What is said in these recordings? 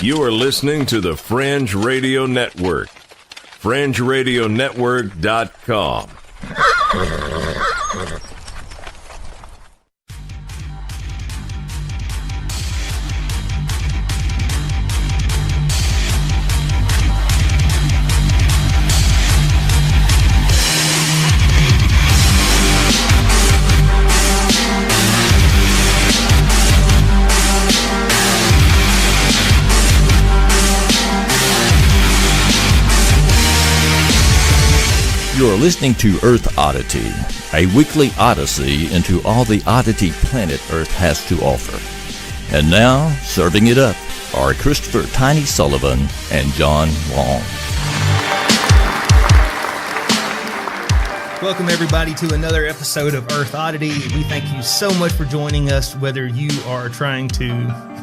You are listening to the Fringe Radio Network. FringeRadioNetwork.com. You're listening to Earth Oddity, a weekly odyssey into all the oddity planet Earth has to offer. And now, serving it up are Christopher Tiny Sullivan and John Long. Welcome, everybody, to another episode of Earth Oddity. We thank you so much for joining us, whether you are trying to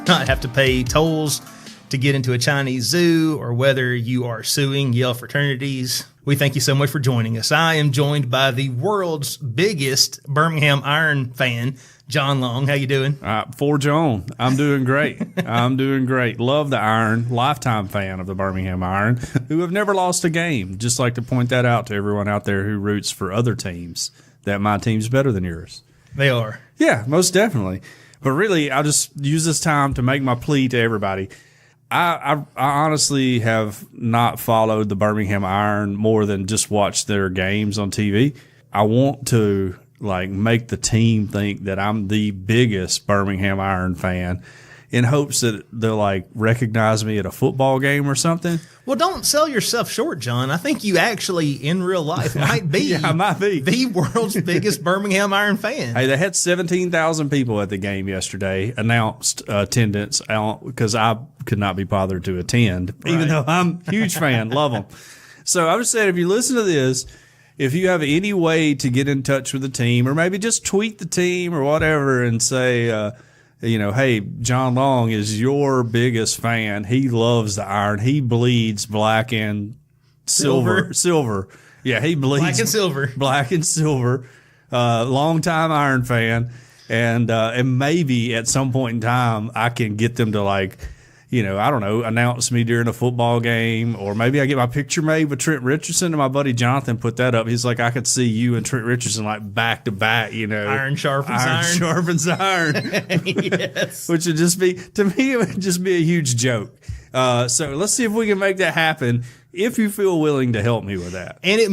not have to pay tolls to get into a Chinese zoo or whether you are suing Yale fraternities. We thank you so much for joining us. I am joined by the world's biggest Birmingham Iron fan, John Long. How you doing? For John, I'm doing great. I'm doing great. Love the Iron. Lifetime fan of the Birmingham Iron, who have never lost a game. Just like to point that out to everyone out there who roots for other teams, that my team's better than yours. They are. Yeah, most definitely. But really, I'll just use this time to make my plea to everybody. I honestly have not followed the Birmingham Iron more than just watch their games on TV. I want to make the team think that I'm the biggest Birmingham Iron fan in hopes that they'll recognize me at a football game or something. Well, don't sell yourself short, John. I think you actually, in real life, might be, yeah, I might be the world's biggest Birmingham Iron fan. Hey, they had 17,000 people at the game yesterday, announced attendance, because I could not be bothered to attend, even though I'm a huge fan, love them. So I would say, if you listen to this, if you have any way to get in touch with the team, or maybe just tweet the team or whatever and say, hey, John Long is your biggest fan. He loves the Iron. He bleeds black and silver. Yeah, he bleeds black and silver. Black and silver. Longtime Iron fan. And maybe at some point in time, I can get them to I don't know, announce me during a football game, or maybe I get my picture made with Trent Richardson, and my buddy Jonathan put that up. He's like, I could see you and Trent Richardson back to back, Iron sharpens iron. Iron sharpens iron. Yes. Which would just be, to me, it would just be a huge joke. So let's see if we can make that happen, if you feel willing to help me with that. And it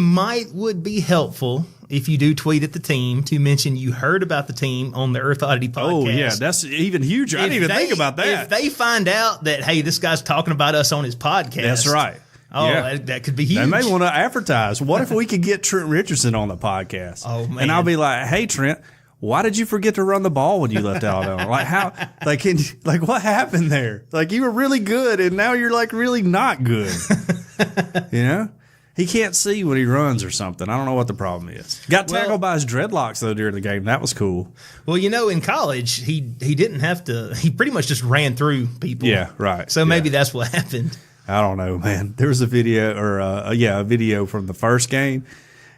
would be helpful if you do tweet at the team to mention you heard about the team on the Earth Oddity podcast. Oh, yeah, that's even huger. I didn't even think about that. If they find out that, hey, this guy's talking about us on his podcast. That's right. Oh, yeah. that could be huge. They may want to advertise. What if we could get Trent Richardson on the podcast? Oh, man. And I'll be like, hey, Trent, why did you forget to run the ball when you left Alabama? What happened there? You were really good, and now you're really not good. He can't see when he runs or something. I don't know what the problem is. Got tackled by his dreadlocks, though, during the game. That was cool. Well, in college, he didn't have to. He pretty much just ran through people. Yeah, right. So maybe that's what happened. I don't know, man. There was a video, a video from the first game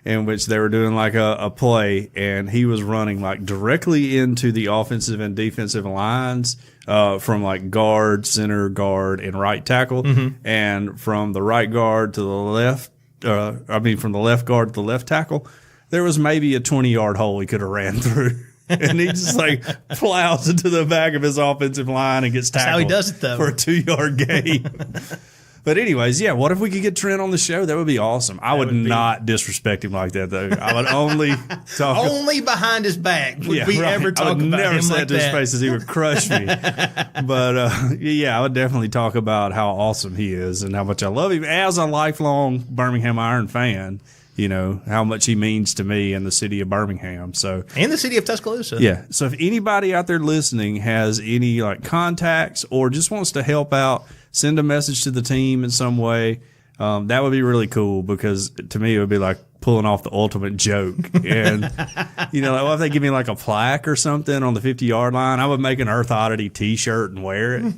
in which they were doing a play, and he was running directly into the offensive and defensive lines from guard, center guard, and right tackle, and from the right guard to the left. From the left guard to the left tackle, there was maybe a 20-yard hole he could have ran through. And he just plows into the back of his offensive line and gets tackled. That's how he does it, though. For a 2-yard gain. But anyways, yeah, what if we could get Trent on the show? That would be awesome. I would not disrespect him like that, though. I would only talk. Only behind his back would we ever talk about him like that. I would never say it to his face as he would crush me. But, I would definitely talk about how awesome he is and how much I love him as a lifelong Birmingham Iron fan. How much he means to me and the city of Birmingham. And the city of Tuscaloosa. Yeah. So if anybody out there listening has any contacts or just wants to help out, send a message to the team in some way, that would be really cool, because to me it would be pulling off the ultimate joke. And, what if they give me a plaque or something on the 50-yard line? I would make an Earth Oddity T-shirt and wear it,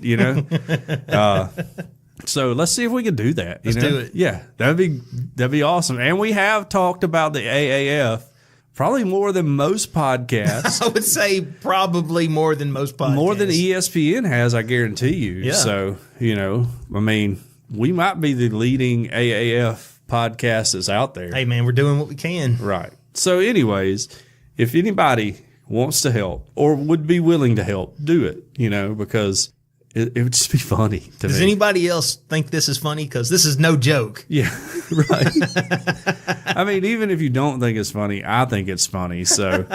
So let's see if we can do that. Let's do it. Yeah, that'd be awesome. And we have talked about the AAF Probably more than most podcasts. I would say probably more than most podcasts. More than ESPN has, I guarantee you. Yeah. So, I mean, we might be the leading AAF podcast that's out there. Hey, man, we're doing what we can. Right. So anyways, if anybody wants to help or would be willing to help, do it, because it would just be funny to me. Does anybody else think this is funny? Because this is no joke. Yeah, right. I mean, even if you don't think it's funny, I think it's funny. So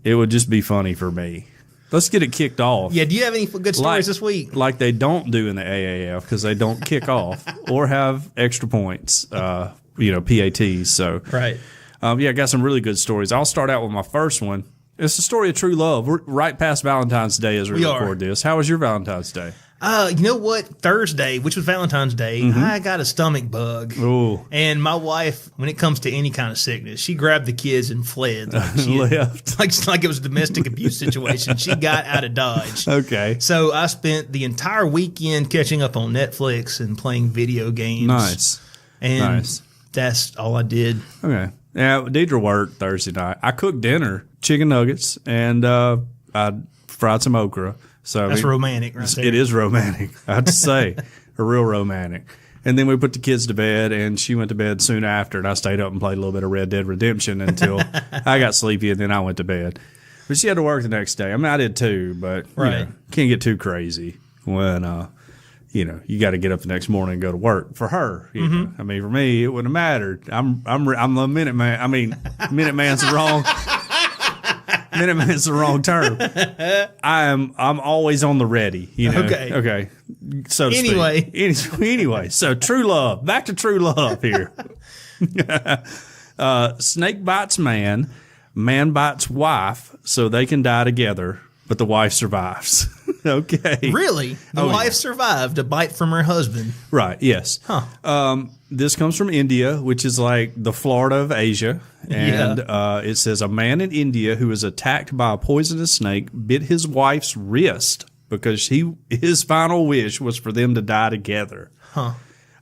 it would just be funny for me. Let's get it kicked off. Yeah, do you have any good stories this week? Like they don't do in the AAF because they don't kick off or have extra points, PATs. So, right. I got some really good stories. I'll start out with my first one. It's the story of true love. We're right past Valentine's Day as we record this. How was your Valentine's Day? You know what? Thursday, which was Valentine's Day, I got a stomach bug. Ooh. And my wife, when it comes to any kind of sickness, she grabbed the kids and fled. Left. Like it was a domestic abuse situation. She got out of Dodge. Okay. So I spent the entire weekend catching up on Netflix and playing video games. Nice. And that's all I did. Okay. Yeah, Deidre worked Thursday night. I cooked dinner, chicken nuggets, and I fried some okra. So that's romantic right there. It is romantic, I have to say. A real romantic. And then we put the kids to bed, and she went to bed soon after, and I stayed up and played a little bit of Red Dead Redemption until I got sleepy, and then I went to bed. But she had to work the next day. I mean, I did too, but can't get too crazy when you got to get up the next morning and go to work for her. I mean, for me, it wouldn't have mattered. I'm the Minute Man. I mean, Minute Man's the wrong. Minute Man's the wrong term. I'm always on the ready. Okay. So to speak. Anyway, so true love. Back to true love here. Snake bites man, man bites wife, so they can die together. But the wife survives. Okay. Really? The wife survived a bite from her husband. Right, yes. Huh. This comes from India, which is like the Florida of Asia. And it says, a man in India who was attacked by a poisonous snake bit his wife's wrist because his final wish was for them to die together. Huh.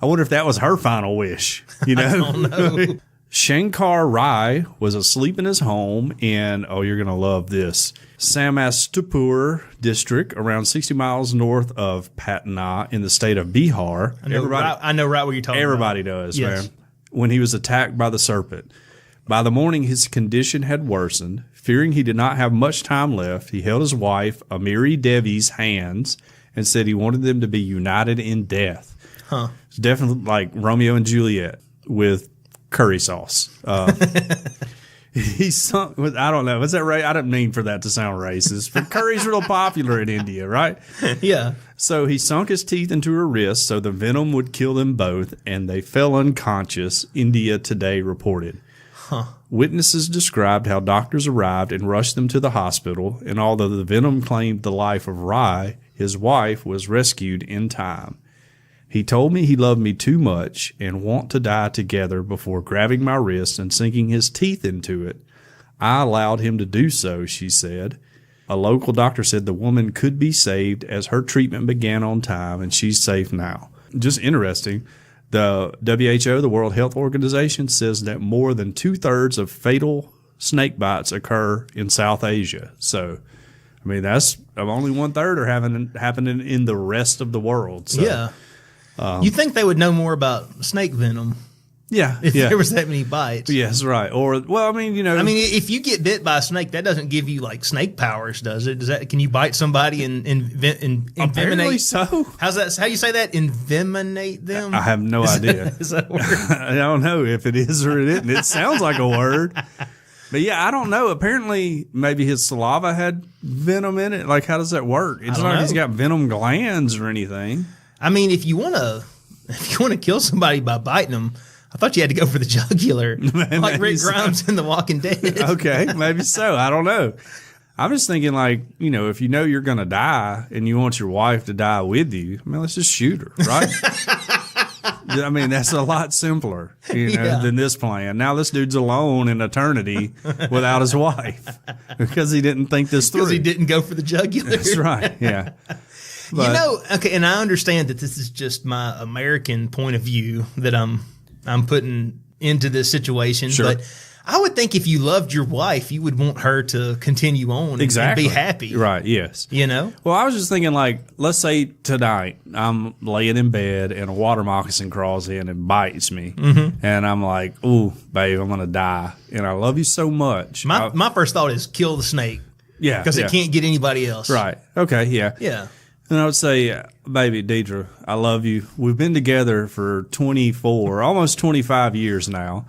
I wonder if that was her final wish. I don't know. Shankar Rai was asleep in his home in, you're going to love this, Samastipur district, around 60 miles north of Patna in the state of Bihar. I know right what you're talking about. Everybody does, man. When he was attacked by the serpent. By the morning, his condition had worsened. Fearing he did not have much time left, he held his wife, Amiri Devi's, hands and said he wanted them to be united in death. Huh. It's definitely like Romeo and Juliet with curry sauce. He sunk with, I don't know, was that right? I didn't mean for that to sound racist, but curry's real popular in India, right? Yeah. So he sunk his teeth into her wrist so the venom would kill them both, and they fell unconscious, India Today reported. Huh. Witnesses described how doctors arrived and rushed them to the hospital, and although the venom claimed the life of Rai, his wife was rescued in time. He told me he loved me too much and want to die together before grabbing my wrist and sinking his teeth into it. I allowed him to do so, she said. A local doctor said the woman could be saved as her treatment began on time, and she's safe now. Just interesting. The WHO, the World Health Organization, says that more than 2/3 of fatal snake bites occur in South Asia. So, I mean, that's only 1/3 are happening in the rest of the world. So. Yeah. You think they would know more about snake venom? Yeah. If there was that many bites. Yes, right. Or, well, I mean, if you get bit by a snake, that doesn't give you like snake powers, does it? Can you bite somebody and apparently so. How's that? How do you say that? Envenomate them? I have no idea. Is that a word? I don't know if it is or it isn't. It sounds like a word. But yeah, I don't know. Apparently, maybe his saliva had venom in it. Like, how does that work? It's not like he's got venom glands or anything. I mean, if you want to kill somebody by biting them, I thought you had to go for the jugular, like Rick Grimes in The Walking Dead. Okay, maybe so. I don't know. I'm just thinking, like, if you know you're going to die and you want your wife to die with you, I mean, let's just shoot her, right? I mean, that's a lot simpler, than this plan. Now this dude's alone in eternity without his wife because he didn't think this through. Because he didn't go for the jugular. That's right, yeah. But, okay, and I understand that this is just my American point of view that I'm putting into this situation, sure. But I would think if you loved your wife, you would want her to continue on and be happy. Right, yes. You know? Well, I was just thinking, like, let's say tonight I'm laying in bed and a water moccasin crawls in and bites me. And I'm like, ooh, babe, I'm going to die. And I love you so much. My first thought is kill the snake. Yeah. Because it can't get anybody else. Right. Okay, yeah. Yeah. And I would say, baby, Deidre, I love you. We've been together for 24, almost 25 years now.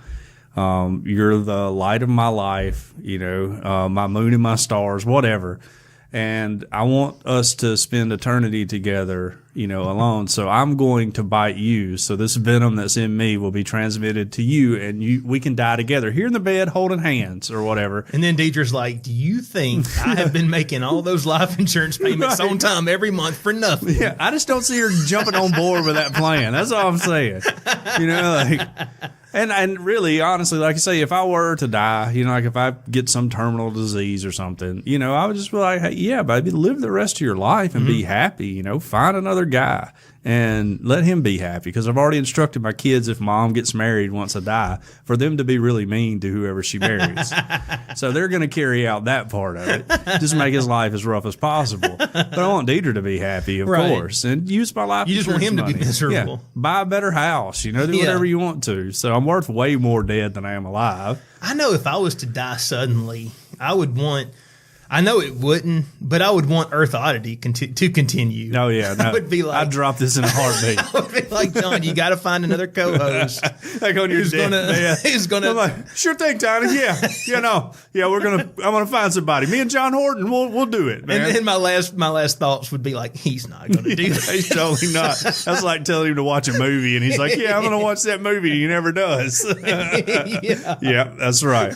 You're the light of my life, you know, my moon and my stars, whatever. And I want us to spend eternity together, you know, alone. So I'm going to bite you. So this venom that's in me will be transmitted to you, and we can die together here in the bed holding hands or whatever. And then Deidre's like, do you think I have been making all those life insurance payments on time every month for nothing? Yeah, I just don't see her jumping on board with that plan. That's all I'm saying. You know, like... And really, honestly, like I say, if I were to die, you know, like if I get some terminal disease or something, you know, I would just be like, hey, yeah, baby, live the rest of your life and be happy, you know, find another guy and let him be happy. Because I've already instructed my kids, if mom gets married once I die, for them to be really mean to whoever she marries. So they're going to carry out that part of it, just make his life as rough as possible. But I want Deidre to be happy, of course, and use my life. You just want him money. to be miserable. Yeah. Buy a better house, you know, do whatever you want to. So I'm worth way more dead than I am alive. I know if I was to die suddenly, I would want... I know it wouldn't, but I would want Earth Oddity to continue. Oh, yeah. No, I would be like... I'd drop this in a heartbeat. I would be like, John, you got to find another co-host. Like on your death. Who's going to... I'm like, sure thing, Tiny. Yeah. You know. Yeah, I'm going to find somebody. Me and John Horton, we'll do it, man. And then my last thouts would be like, he's not going to do that. He's totally not. That's like telling him to watch a movie, and he's like, yeah, I'm going to watch that movie, and he never does. Yeah, that's right.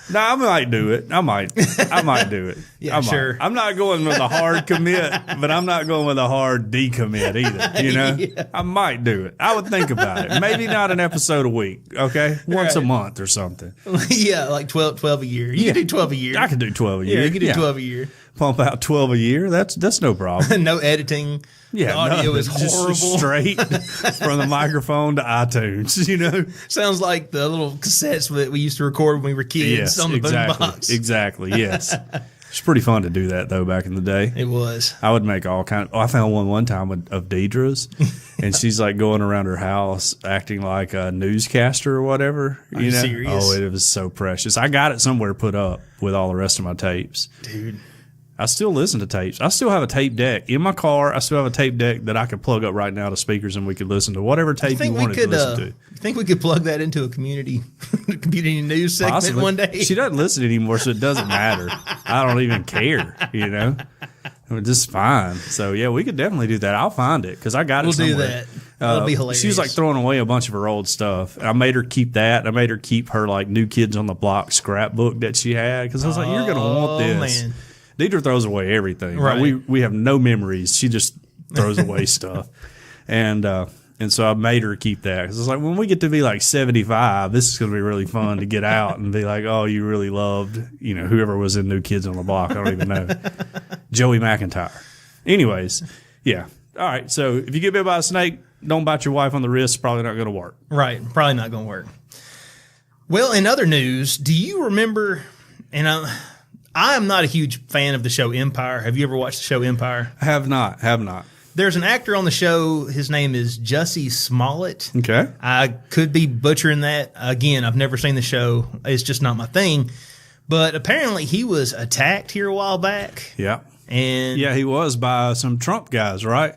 No, I might do it. I might do it. Yeah, sure. I'm not going with a hard commit, but I'm not going with a hard decommit either. You know, Yeah. I might do it. I would think about it. Maybe not an episode a week. Okay, once a month or something. Yeah, like 12 a year. You can do 12 a year. I can do 12 a year. Yeah, you can do 12 a year. Pump out 12 a year. That's no problem. No editing. Yeah, the audio is just horrible. Straight from the microphone to iTunes. You know, sounds like the little cassettes that we used to record when we were kids on the boombox. Exactly. Yes. It's pretty fun to do that though. Back in the day, it was. I would make all kind of. I found one time of Deidre's, and she's like going around her house acting like a newscaster or whatever. Are you serious? Oh, it was so precious. I got it somewhere put up with all the rest of my tapes, dude. I still listen to tapes. I still have a tape deck in my car. I still have a tape deck that I could plug up right now to speakers, and we could listen to whatever tape you wanted to listen to. You think we could plug that into a community news segment Possibly. One day? She doesn't listen anymore, so it doesn't matter. I don't even care, you know. It's just fine. So, yeah, we could definitely do that. I'll find it because I got it somewhere. We'll do that. That'll be hilarious. She was like throwing away a bunch of her old stuff. I made her keep that. I made her keep her like New Kids on the Block scrapbook that she had because I was like, you're going to want this. Man. Deidre throws away everything. Right. Like we have no memories. She just throws away stuff. And so I made her keep that. Because it's like, when we get to be like 75, this is going to be really fun to get out and be like, oh, you really loved, you know, whoever was in New Kids on the Block. I don't even know. Joey McIntyre. Anyways, yeah. All right. So if you get bit by a snake, don't bite your wife on the wrist. It's probably not going to work. Right. Probably not going to work. Well, in other news, do you remember, and I am not a huge fan of the show Empire. Have you ever watched the show Empire? I have not. There's an actor on the show. His name is Jussie Smollett. Okay. I could be butchering that. Again, I've never seen the show. It's just not my thing. But apparently he was attacked here a while back. Yeah. And yeah, he was by some Trump guys, right?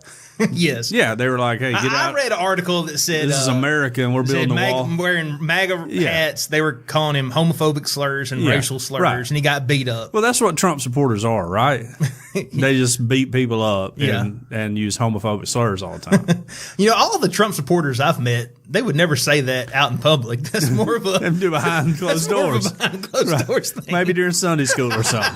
Yes. Yeah, they were like, hey, get out. I read an article that said this is America and we're building a wall. Wearing MAGA hats, they were calling him homophobic slurs and racial slurs, and he got beat up. Well, that's what Trump supporters are, right? They just beat people up and use homophobic slurs all the time. You know, all the Trump supporters I've met, they would never say that out in public. That's more of a they do behind closed doors. Behind closed doors thing. Maybe during Sunday school or something.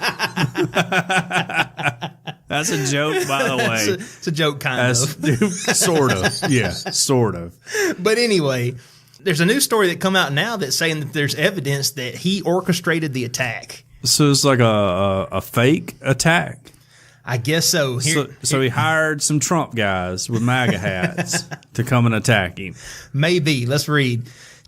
That's a joke, by the way. It's a joke, kind of. Sort of. Yeah, sort of. But anyway, there's a new story that come out now that's saying that there's evidence that he orchestrated the attack. So it's like a fake attack? I guess so. So he hired some Trump guys with MAGA hats to come and attack him. Maybe. Let's read.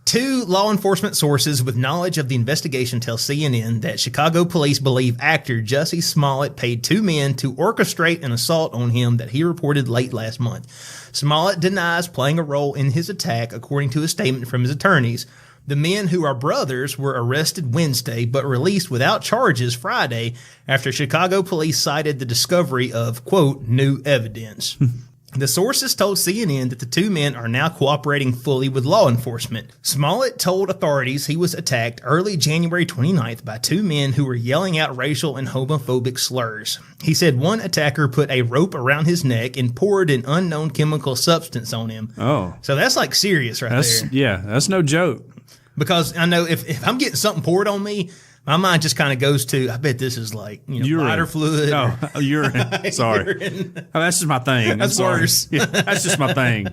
Two law enforcement sources with knowledge of the investigation tell CNN that Chicago police believe actor Jussie Smollett paid two men to orchestrate an assault on him that he reported late last month. Smollett denies playing a role in his attack, according to a statement from his attorneys. The men, who are brothers, were arrested Wednesday but released without charges Friday after Chicago police cited the discovery of, quote, new evidence. The sources told CNN that the two men are now cooperating fully with law enforcement. Smollett told authorities he was attacked early January 29th by two men who were yelling out racial and homophobic slurs. He said one attacker put a rope around his neck and poured an unknown chemical substance on him. Oh. So that's like serious there. Yeah, that's no joke. Because I know if I'm getting something poured on me, my mind just kind of goes to, I bet this is like, lighter fluid. Oh, urine. Sorry. Urine. Oh, that's just my thing. That's worse. Yeah, that's just my thing,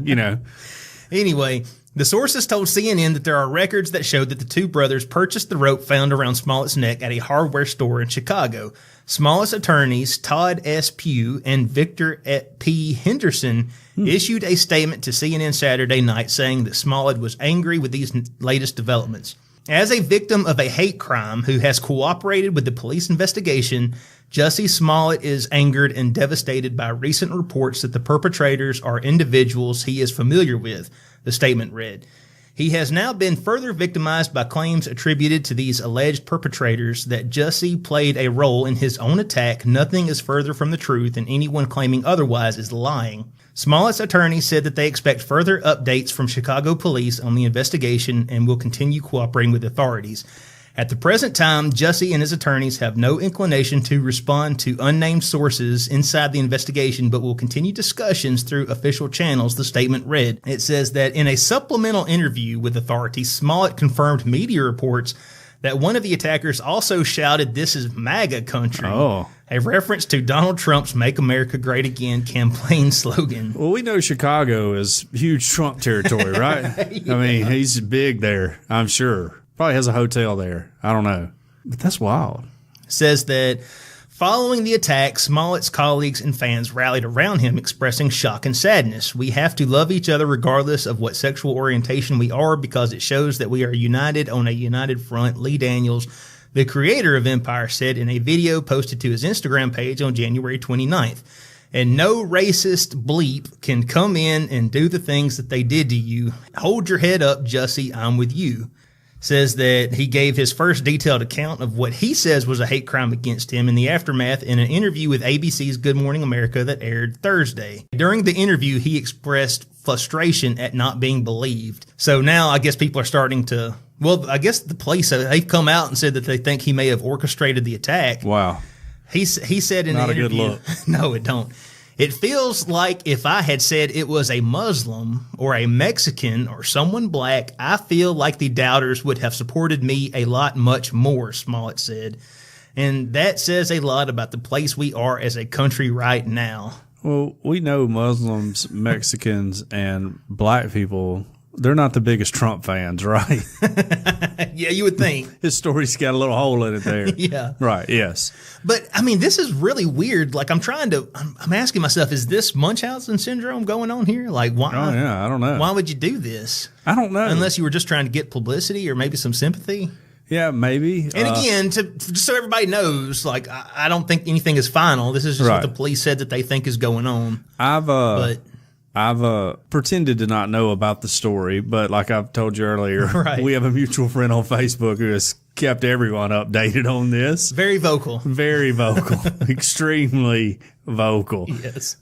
Anyway, the sources told CNN that there are records that showed that the two brothers purchased the rope found around Smollett's neck at a hardware store in Chicago. Smollett's attorneys, Todd S. Pugh and Victor P. Henderson, issued a statement to CNN Saturday night saying that Smollett was angry with these latest developments. As a victim of a hate crime who has cooperated with the police investigation, Jussie Smollett is angered and devastated by recent reports that the perpetrators are individuals he is familiar with, the statement read. He has now been further victimized by claims attributed to these alleged perpetrators that Jussie played a role in his own attack. Nothing is further from the truth, and anyone claiming otherwise is lying. Smollett's attorney said that they expect further updates from Chicago police on the investigation and will continue cooperating with authorities. At the present time, Jussie and his attorneys have no inclination to respond to unnamed sources inside the investigation, but will continue discussions through official channels, the statement read. It says that in a supplemental interview with authorities, Smollett confirmed media reports that one of the attackers also shouted, "This is MAGA country," a reference to Donald Trump's Make America Great Again campaign slogan. Well, we know Chicago is huge Trump territory, right? Yeah. I mean, he's big there, I'm sure. Probably has a hotel there. I don't know. But that's wild. Says that following the attack, Smollett's colleagues and fans rallied around him, expressing shock and sadness. "We have to love each other regardless of what sexual orientation we are, because it shows that we are united on a united front," Lee Daniels, the creator of Empire, said in a video posted to his Instagram page on January 29th. "And no racist bleep can come in and do the things that they did to you. Hold your head up, Jussie, I'm with you." Says that he gave his first detailed account of what he says was a hate crime against him in the aftermath in an interview with ABC's Good Morning America that aired Thursday. During the interview, he expressed frustration at not being believed. So now I guess people are starting to, well, I guess the police, they've come out and said that they think he may have orchestrated the attack. Wow. He said in not the interview, not a good look. No, it don't. "It feels like if I had said it was a Muslim or a Mexican or someone black, I feel like the doubters would have supported me a lot much more," Smollett said. "And that says a lot about the place we are as a country right now." Well, we know Muslims, Mexicans, and black people, they're not the biggest Trump fans, right? Yeah, you would think. His story's got a little hole in it there. Yeah. Right, yes. But, I mean, this is really weird. Like, I'm asking myself, is this Munchausen syndrome going on here? Like, why? Oh, yeah, I don't know. Why would you do this? I don't know. Unless you were just trying to get publicity or maybe some sympathy. Yeah, maybe. And again, just so everybody knows, like, I don't think anything is final. This is just what the police said that they think is going on. I've pretended to not know about the story, but like I've told you earlier, we have a mutual friend on Facebook who has kept everyone updated on this. Very vocal. Very vocal. Extremely vocal. Yes.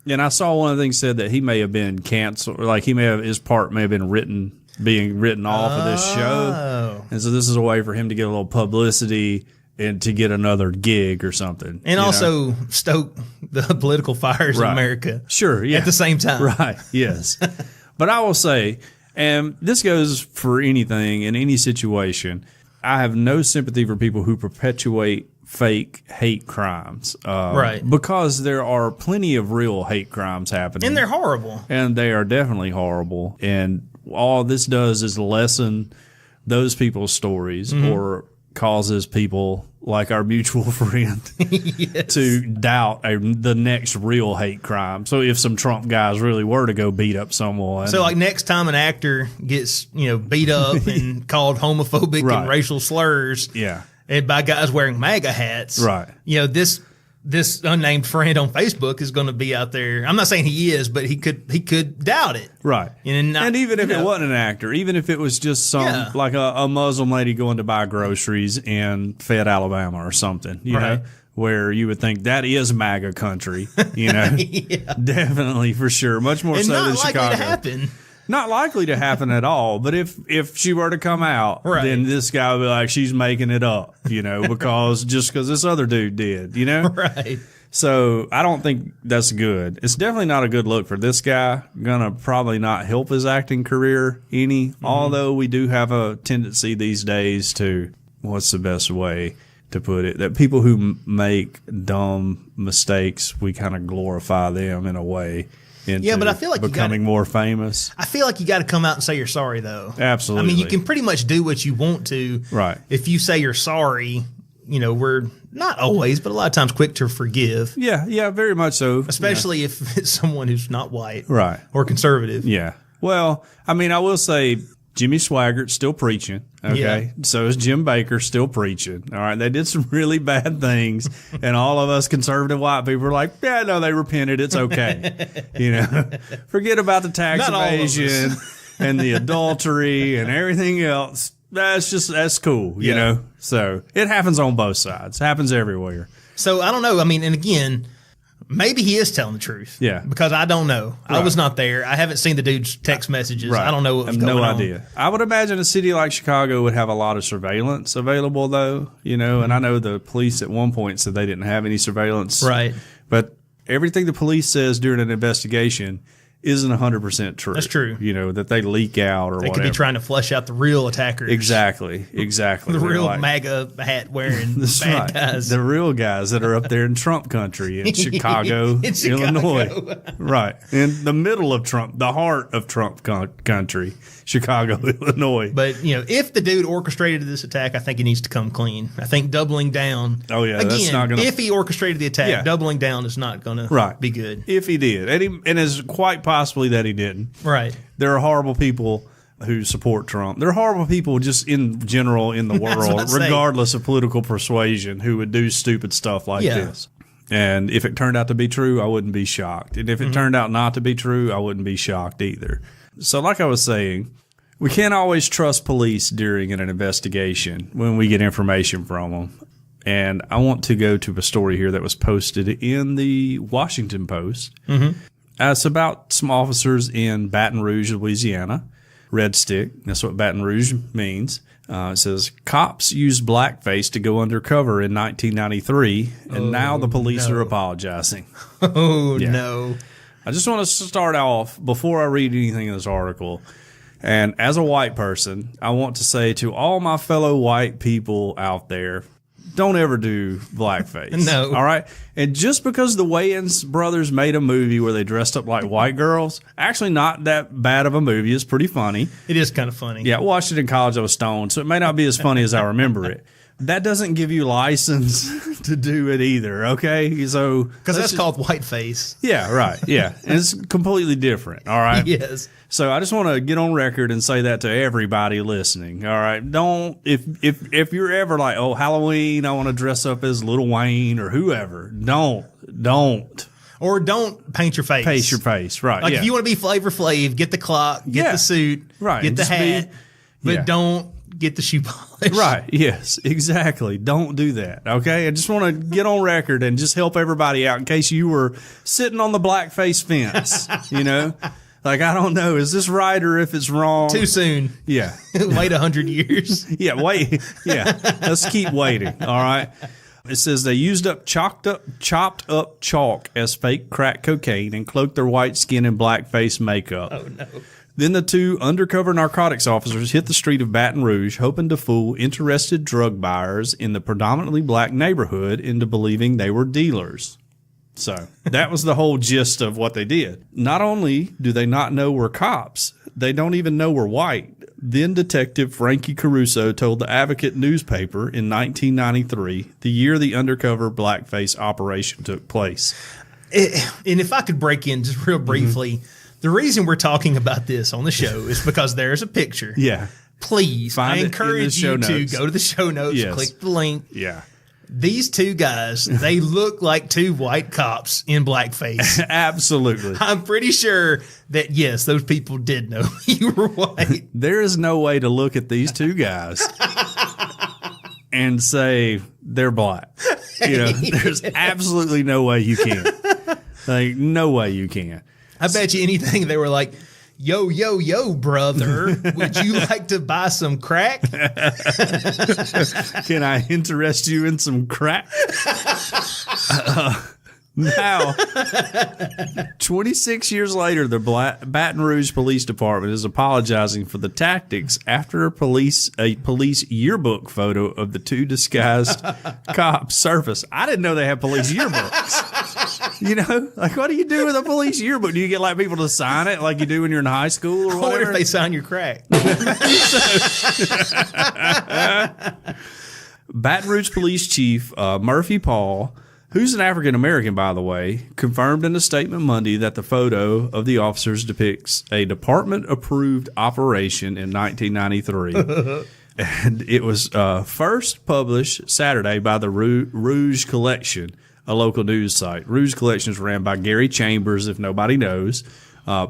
And I saw one of the things said that he may have been canceled, like his part may have been being written off of this show. And so this is a way for him to get a little publicity and to get another gig or something. And also stoke the political fires in America. Sure, yeah. At the same time. Right, yes. But I will say, and this goes for anything in any situation, I have no sympathy for people who perpetuate fake hate crimes. Because there are plenty of real hate crimes happening. And they're horrible. And they are definitely horrible. And all this does is lessen those people's stories or causes people like our mutual friend Yes. to doubt the next real hate crime. So if some Trump guys really were to go beat up someone. So like next time an actor gets, beat up and called homophobic Right. and racial slurs yeah. and by guys wearing MAGA hats, Right. This unnamed friend on Facebook is going to be out there. I'm not saying he is, but he could doubt it. Right. And even if it wasn't an actor, even if it was just some like a Muslim lady going to buy groceries in Fayette, Alabama or something, you know, where you would think that is MAGA country, definitely for sure. Much more and so not than likely Chicago. to happen. Not likely to happen at all. But if she were to come out, then this guy would be like, she's making it up, because this other dude did, Right. So I don't think that's good. It's definitely not a good look for this guy. Gonna probably not help his acting career any, although we do have a tendency these days to, what's the best way to put it, that people who make dumb mistakes, we kind of glorify them in a way. But I feel like becoming more famous. I feel like you got to come out and say you're sorry, though. Absolutely. I mean, you can pretty much do what you want to. Right. If you say you're sorry, we're not always, but a lot of times quick to forgive. Yeah, very much so. Especially if it's someone who's not white. Right. Or conservative. Yeah. Well, I mean, I will say Jimmy Swaggart's still preaching. Okay. Yeah. So is Jim Baker still preaching. All right. They did some really bad things. And all of us conservative white people were like, yeah, no, they repented. It's okay. Forget about the tax evasion and the adultery and everything else. That's cool, you know? So it happens on both sides. It happens everywhere. So I don't know. I mean, and again, maybe he is telling the truth. Yeah. Because I don't know. Right. I was not there. I haven't seen the dude's text messages. Right. I don't know what was going on. No idea. I would imagine a city like Chicago would have a lot of surveillance available, though, and I know the police at one point said they didn't have any surveillance. Right. But everything the police says during an investigation isn't 100% true. That's true. That they leak out or They whatever. could be trying to flesh out the real attackers. Exactly. The real MAGA hat wearing bad guys. The real guys that are up there in Trump country in Chicago, Illinois. Right. In the middle of Trump, the heart of Trump country, Chicago, Illinois. But, if the dude orchestrated this attack, I think he needs to come clean. I think doubling down. Oh, yeah. Again, that's not gonna, if he orchestrated the attack, doubling down is not going to be good. If he did. And it's quite possibly that he didn't. Right. There are horrible people who support Trump. There are horrible people just in general in the world, regardless of political persuasion, who would do stupid stuff like this. And if it turned out to be true, I wouldn't be shocked. And if it turned out not to be true, I wouldn't be shocked either. So like I was saying, we can't always trust police during an investigation when we get information from them. And I want to go to a story here that was posted in the Washington Post. It's about some officers in Baton Rouge, Louisiana. Red Stick, that's what Baton Rouge means. It says, cops used blackface to go undercover in 1993, and now the police are apologizing. No. I just want to start off, before I read anything in this article, and as a white person, I want to say to all my fellow white people out there, don't ever do blackface. No. All right? And just because the Wayans brothers made a movie where they dressed up like white girls, actually not that bad of a movie. It's pretty funny. It is kind of funny. Yeah, I watched it in college. I was stoned, so it may not be as funny as I remember it. That doesn't give you license to do it either, okay? So because that's called whiteface. Yeah, right. Yeah. And it's completely different, all right? Yes. So I just want to get on record and say that to everybody listening. All right. Don't if you're ever like, oh, Halloween, I want to dress up as Lil Wayne or whoever. Don't. Or don't paint your face. Paint your face. Right. Like if you want to be Flavor Flav, get the clock, get the suit, get the hat, but don't get the shoe polish. Right. Yes, exactly. Don't do that. Okay. I just want to get on record and just help everybody out in case you were sitting on the blackface fence, Like, I don't know. Is this right or if it's wrong? Too soon. Yeah. Wait 100 years. Yeah, wait. Yeah. Let's keep waiting. All right. It says they used up chopped up chalk as fake crack cocaine and cloaked their white skin in blackface makeup. Oh, no. Then the two undercover narcotics officers hit the street of Baton Rouge, hoping to fool interested drug buyers in the predominantly black neighborhood into believing they were dealers. So that was the whole gist of what they did. Not only do they not know we're cops, they don't even know we're white. Then Detective Frankie Caruso told the Advocate newspaper in 1993, the year the undercover blackface operation took place. And if I could break in just real briefly, the reason we're talking about this on the show is because there's a picture. Yeah. Please, I encourage you to go to the show notes, click the link. Yeah. These two guys, they look like two white cops in blackface. Absolutely. I'm pretty sure that, yes, those people did know you were white. There is no way to look at these two guys and say they're black. You know, there's absolutely no way you can. Like, no way you can. I bet you anything they were like, yo, yo, yo, brother, would you like to buy some crack? Can I interest you in some crack? Now, 26 years later, the Baton Rouge Police Department is apologizing for the tactics after a police yearbook photo of the two disguised cops surfaced. I didn't know they had police yearbooks. You know, like, what do you do with a police yearbook? Do you get like people to sign it like you do when you're in high school or whatever? I wonder if they sign your crack. Baton Rouge Police Chief Murphy Paul, who's an African-American, by the way, confirmed in a statement Monday that the photo of the officers depicts a department-approved operation in 1993. And it was first published Saturday by the Rouge Collection, a local news site. Rouge Collection is ran by Gary Chambers, if nobody knows.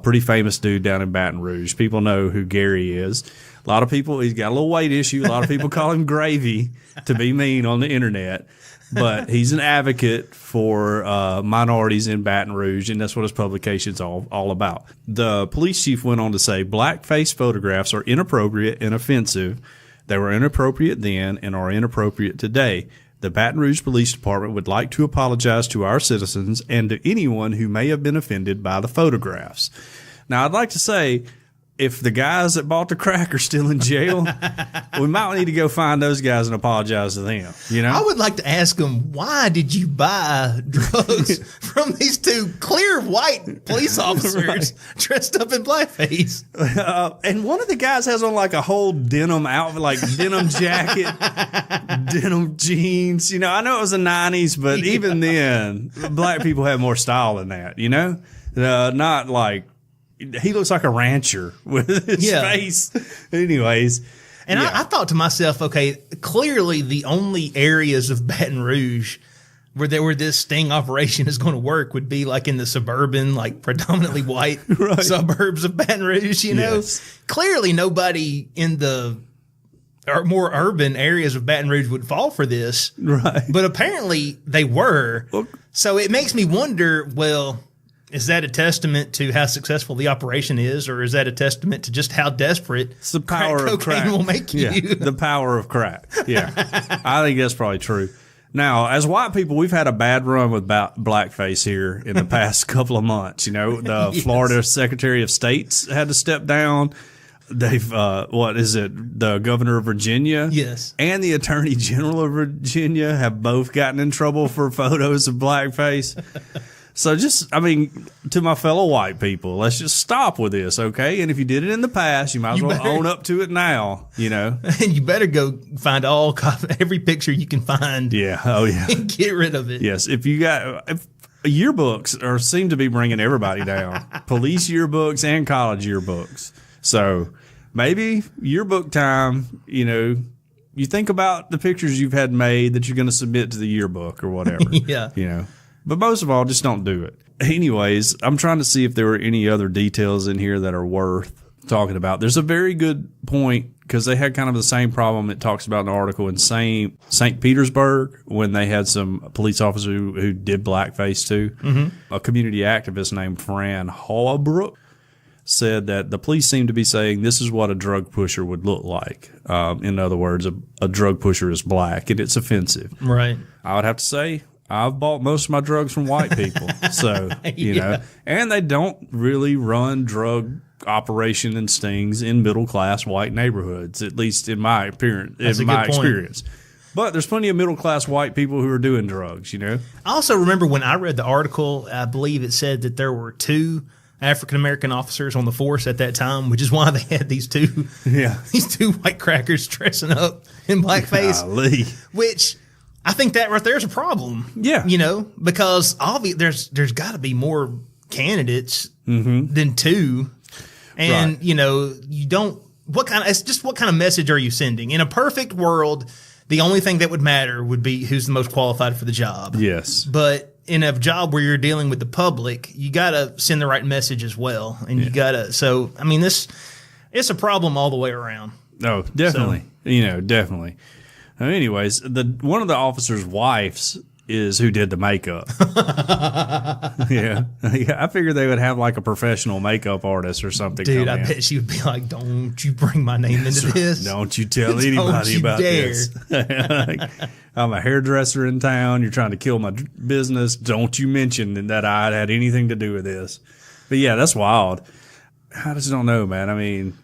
Pretty famous dude down in Baton Rouge. People know who Gary is. A lot of people, he's got a little weight issue. A lot of people call him Gravy to be mean on the internet. But he's an advocate for minorities in Baton Rouge, and that's what his publication's all about. The police chief went on to say, blackface photographs are inappropriate and offensive. They were inappropriate then and are inappropriate today. The Baton Rouge Police Department would like to apologize to our citizens and to anyone who may have been offended by the photographs. Now, I'd like to say, if the guys that bought the crack are still in jail, we might need to go find those guys and apologize to them. You know, I would like to ask them, why did you buy drugs from these two clear white police officers dressed up in blackface? And one of the guys has on like a whole denim outfit, like denim jacket, denim jeans. You know, I know it was the 90s, but even then, black people have more style than that, you know? Not like, he looks like a rancher with his face. Anyways. And I thought to myself, okay, clearly the only areas of Baton Rouge where this sting operation is going to work would be like in the suburban, like predominantly white suburbs of Baton Rouge, you know? Yes. Clearly nobody in the more urban areas of Baton Rouge would fall for this. Right. But apparently they were. Well, so it makes me wonder, well, is that a testament to how successful the operation is, or is that a testament to just how desperate it's the power of cocaine will make you? Yeah, the power of crack. Yeah, I think that's probably true. Now, as white people, we've had a bad run with blackface here in the past couple of months. You know, the Florida Secretary of State's had to step down. They've, the governor of Virginia? Yes. And the attorney general of Virginia have both gotten in trouble for photos of blackface. So just, I mean, to my fellow white people, let's just stop with this, okay? And if you did it in the past, you might as well own up to it now, you know? And you better go find every picture you can find. Yeah. Oh, yeah. And get rid of it. Yes. If yearbooks seem to be bringing everybody down. Police yearbooks and college yearbooks. So maybe yearbook time, you know, you think about the pictures you've had made that you're going to submit to the yearbook or whatever. Yeah. You know? But most of all, just don't do it. Anyways, I'm trying to see if there were any other details in here that are worth talking about. There's a very good point because they had kind of the same problem it talks about in the article in St. Petersburg when they had some police officer who did blackface too. Mm-hmm. A community activist named Fran Holbrook said that the police seem to be saying this is what a drug pusher would look like. In other words, a drug pusher is black and it's offensive. Right. I would have to say, I've bought most of my drugs from white people. So, you know, and they don't really run drug operation and stings in middle class white neighborhoods, at least in my experience. But there's plenty of middle-class white people who are doing drugs, you know? I also remember when I read the article, I believe it said that there were 2 African-American officers on the force at that time, which is why they had these two white crackers dressing up in blackface. Golly. Which I think that right there is a problem. Yeah. You know, because there's got to be more candidates than 2. And, Right. you know, what kind of message are you sending? In a perfect world, the only thing that would matter would be who's the most qualified for the job. Yes. But in a job where you're dealing with the public, you got to send the right message as well. And you got to, so, I mean, it's a problem all the way around. Oh, definitely. Definitely. Anyways, one of the officers' wives is who did the makeup. Yeah. I figured they would have like a professional makeup artist or something. Dude, I bet she would be like, don't you bring my name into this. Don't you tell anybody about this. I'm a hairdresser in town. You're trying to kill my business. Don't you mention that I had anything to do with this. But yeah, that's wild. I just don't know, man. I mean,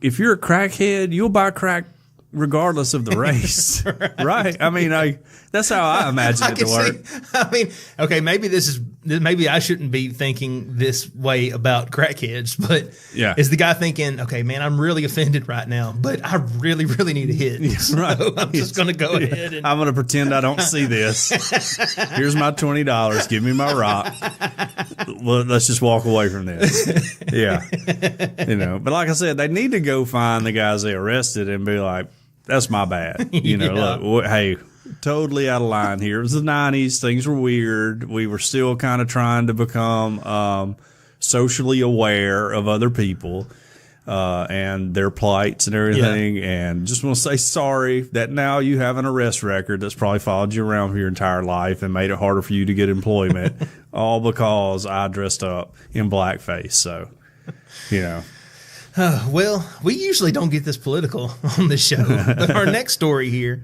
if you're a crackhead, you'll buy crack regardless of the race, right? I mean, that's how I imagine it to work. I mean, okay, maybe I shouldn't be thinking this way about crackheads, but yeah, is the guy thinking, okay, man, I'm really offended right now, but I really, really need a hit. So right. I'm just going to go ahead and I'm going to pretend I don't see this. Here's my $20. Give me my rock. Well, let's just walk away from this. Yeah. But like I said, they need to go find the guys they arrested and be like, that's my bad. Look, hey, totally out of line here. It was the 90s. Things were weird. We were still kind of trying to become socially aware of other people and their plights and everything. Yeah. And just want to say sorry that now you have an arrest record that's probably followed you around for your entire life and made it harder for you to get employment, all because I dressed up in blackface. So, well, we usually don't get this political on this show. Our next story here.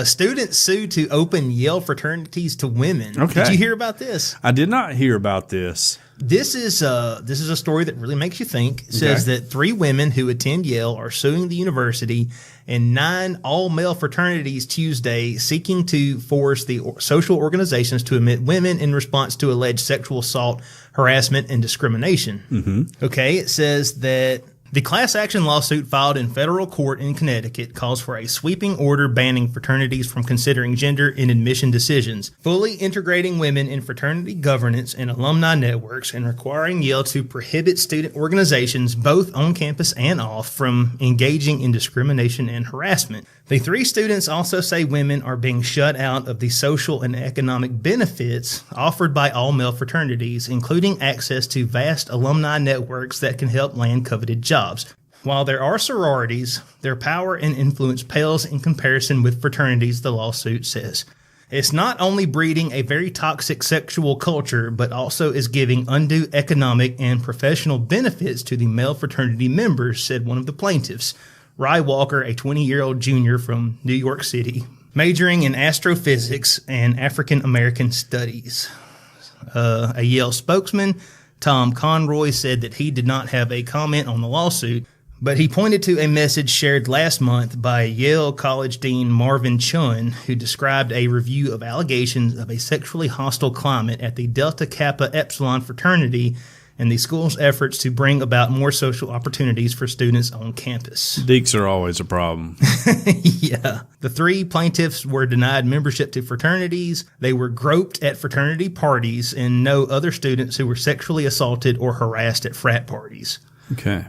Students sued to open Yale fraternities to women. Okay. Did you hear about this? I did not hear about this. This is a story that really makes you think. It says that 3 women who attend Yale are suing the university and 9 all-male fraternities Tuesday seeking to force the social organizations to admit women in response to alleged sexual assault, harassment, and discrimination. Mm-hmm. Okay, it says that the class action lawsuit filed in federal court in Connecticut calls for a sweeping order banning fraternities from considering gender in admission decisions, fully integrating women in fraternity governance and alumni networks, and requiring Yale to prohibit student organizations, both on campus and off, from engaging in discrimination and harassment. The 3 students also say women are being shut out of the social and economic benefits offered by all-male fraternities, including access to vast alumni networks that can help land coveted jobs. While there are sororities, their power and influence pales in comparison with fraternities, the lawsuit says. It's not only breeding a very toxic sexual culture, but also is giving undue economic and professional benefits to the male fraternity members, said one of the plaintiffs. Rye Walker, a 20-year-old junior from New York City, majoring in astrophysics and African American studies. A Yale spokesman, Tom Conroy, said that he did not have a comment on the lawsuit, but he pointed to a message shared last month by Yale College Dean Marvin Chun, who described a review of allegations of a sexually hostile climate at the Delta Kappa Epsilon fraternity and the school's efforts to bring about more social opportunities for students on campus. Deeks are always a problem. Yeah. The 3 plaintiffs were denied membership to fraternities. They were groped at fraternity parties and know other students who were sexually assaulted or harassed at frat parties. Okay.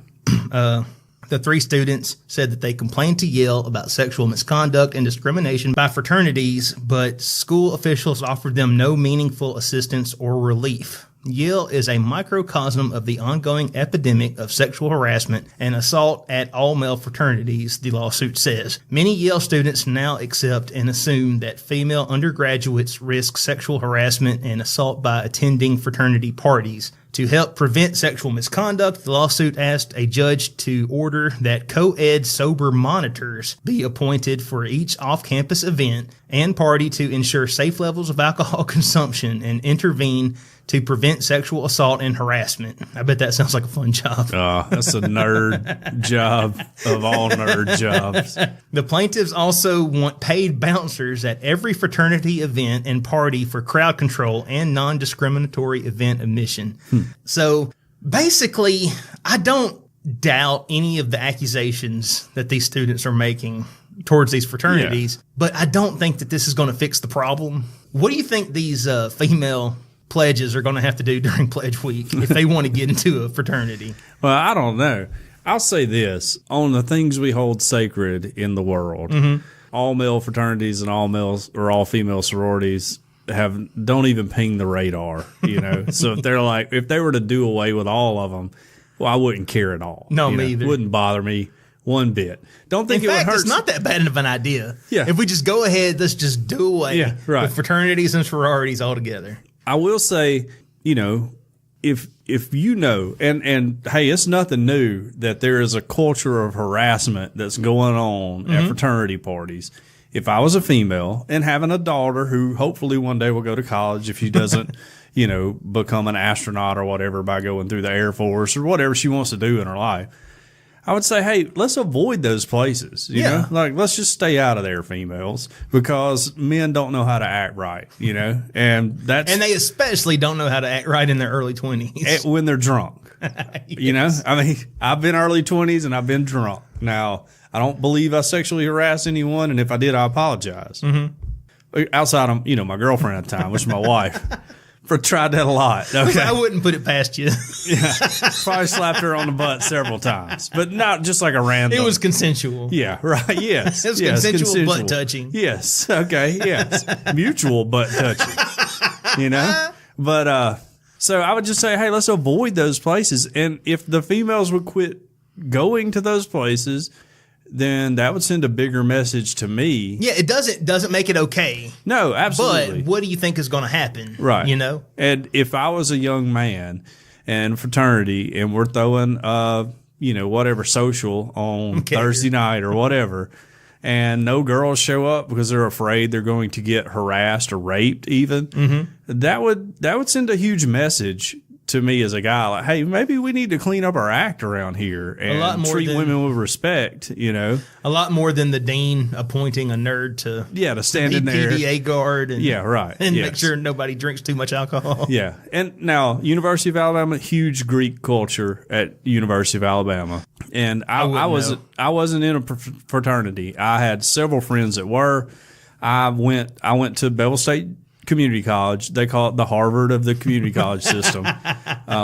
The 3 students said that they complained to Yale about sexual misconduct and discrimination by fraternities, but school officials offered them no meaningful assistance or relief. Yale is a microcosm of the ongoing epidemic of sexual harassment and assault at all-male fraternities, the lawsuit says. Many Yale students now accept and assume that female undergraduates risk sexual harassment and assault by attending fraternity parties. To help prevent sexual misconduct, the lawsuit asked a judge to order that co-ed sober monitors be appointed for each off-campus event and party to ensure safe levels of alcohol consumption and intervene to prevent sexual assault and harassment. I bet that sounds like a fun job. That's a nerd job of all nerd jobs. The plaintiffs also want paid bouncers at every fraternity event and party for crowd control and non-discriminatory event admission. So basically, I don't doubt any of the accusations that these students are making towards these fraternities, but I don't think that this is going to fix the problem. What do you think these female pledges are going to have to do during pledge week if they want to get into a fraternity? Well, I don't know. I'll say this on the things we hold sacred in the world. All male fraternities and all males or all female sororities don't even ping the radar, you know. So if they were to do away with all of them, well, I wouldn't care at all. No, me either. It wouldn't bother me one bit. Don't think it would hurt. It's not that bad of an idea. Yeah. If we just go ahead, let's just do away with fraternities and sororities altogether. I will say, you know, if you know, and hey, it's nothing new that there is a culture of harassment that's going on at fraternity parties. If I was a female and having a daughter who hopefully one day will go to college if she doesn't, you know, become an astronaut or whatever by going through the Air Force or whatever she wants to do in her life, I would say, hey, let's avoid those places. You know, like let's just stay out of there, females, because men don't know how to act right. You know, and they especially don't know how to act right in their early 20s when they're drunk. You know, I mean, I've been early 20s and I've been drunk. Now, I don't believe I sexually harassed anyone, and if I did, I apologize. Outside of my girlfriend at the time, which is my wife. Tried that a lot. Okay. I wouldn't put it past you. Probably slapped her on the butt several times, but not just like a random. It was consensual. Yeah, right. Yes. It was consensual butt touching. Yes. Okay. Yes. Mutual butt touching. You know? But so I would just say, hey, let's avoid those places. And if the females would quit going to those places, then that would send a bigger message to me. Yeah, it doesn't make it okay. No, absolutely. But what do you think is going to happen? Right. You know? And if I was a young man in fraternity and we're throwing, whatever social on Thursday night or whatever, and no girls show up because they're afraid they're going to get harassed or raped even, that would send a huge message to me as a guy, like, hey, maybe we need to clean up our act around here and treat women with respect, you know. A lot more than the dean appointing a nerd to stand in there. PDA guard and, and make sure nobody drinks too much alcohol. Yeah. And now, University of Alabama, huge Greek culture at University of Alabama. And I wasn't in a fraternity. I had several friends that were. I went to Bevel State Community College. They call it the Harvard of the community college system.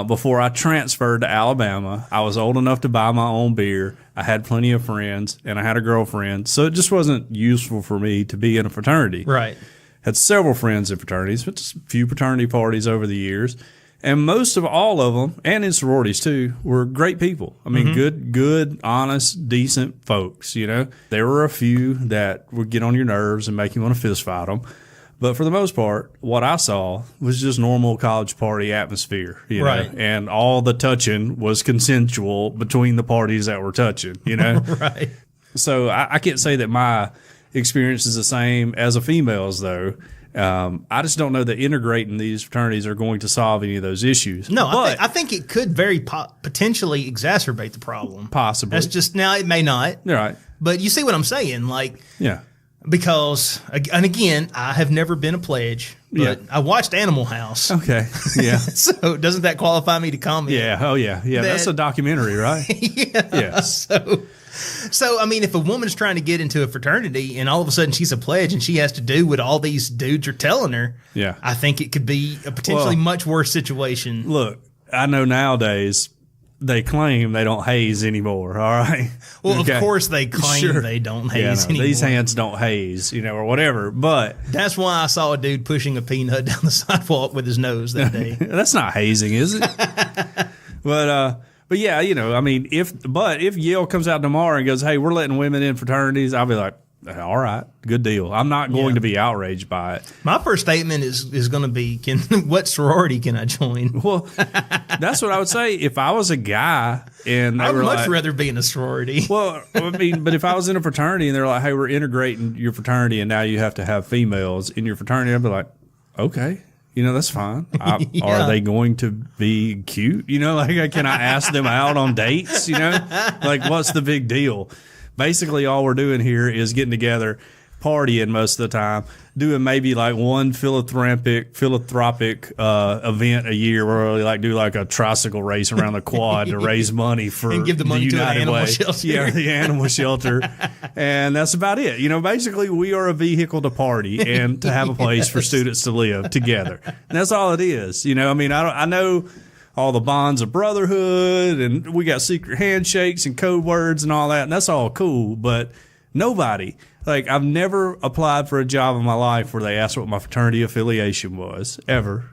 Before I transferred to Alabama, I was old enough to buy my own beer. I had plenty of friends, and I had a girlfriend. So it just wasn't useful for me to be in a fraternity. Right. Had several friends in fraternities, but just a few fraternity parties over the years. And most of all of them, and in sororities too, were great people. I mean, good, honest, decent folks, you know. There were a few that would get on your nerves and make you want to fist fight them. But for the most part, what I saw was just normal college party atmosphere, you know, and all the touching was consensual between the parties that were touching, you know. Right. So I can't say that my experience is the same as a female's, though. I just don't know that integrating these fraternities are going to solve any of those issues. No, I think it could very potentially exacerbate the problem. Possibly. That's just, now it may not. Right. But you see what I'm saying? Like, yeah. Because, and again, I have never been a pledge, but I watched Animal House. Okay, yeah. So doesn't that qualify me to comment? Yeah, oh yeah. That's a documentary, right? Yeah. So, I mean, if a woman's trying to get into a fraternity and all of a sudden she's a pledge and she has to do what all these dudes are telling her, I think it could be a potentially much worse situation. Look, I know nowadays they claim they don't haze anymore, all right? Well, of course they claim they don't haze anymore. These hands don't haze, or whatever, but... That's why I saw a dude pushing a peanut down the sidewalk with his nose that day. That's not hazing, is it? But yeah, I mean, if Yale comes out tomorrow and goes, hey, we're letting women in fraternities, I'll be like, All right, good deal. I'm not going to be outraged by it. My first statement is going to be, what sorority can I join? Well, that's what I would say. If I was a guy and they I would were much rather be in a sorority. well, I mean, but if I was in a fraternity and they're like, hey, we're integrating your fraternity and now you have to have females in your fraternity, I'd be like, okay. That's fine. Are they going to be cute? Like, can I ask them out on dates? Like, what's the big deal? Basically, all we're doing here is getting together, partying most of the time, doing maybe like one philanthropic event a year where we do like a tricycle race around the quad to raise money for and give the money United to an animal Way. shelter. Yeah, the animal shelter. And that's about it. Basically, we are a vehicle to party and to have a place for students to live together. And that's all it is. I know all the bonds of brotherhood, and we got secret handshakes and code words and all that, and that's all cool, but nobody, I've never applied for a job in my life where they asked what my fraternity affiliation was, ever.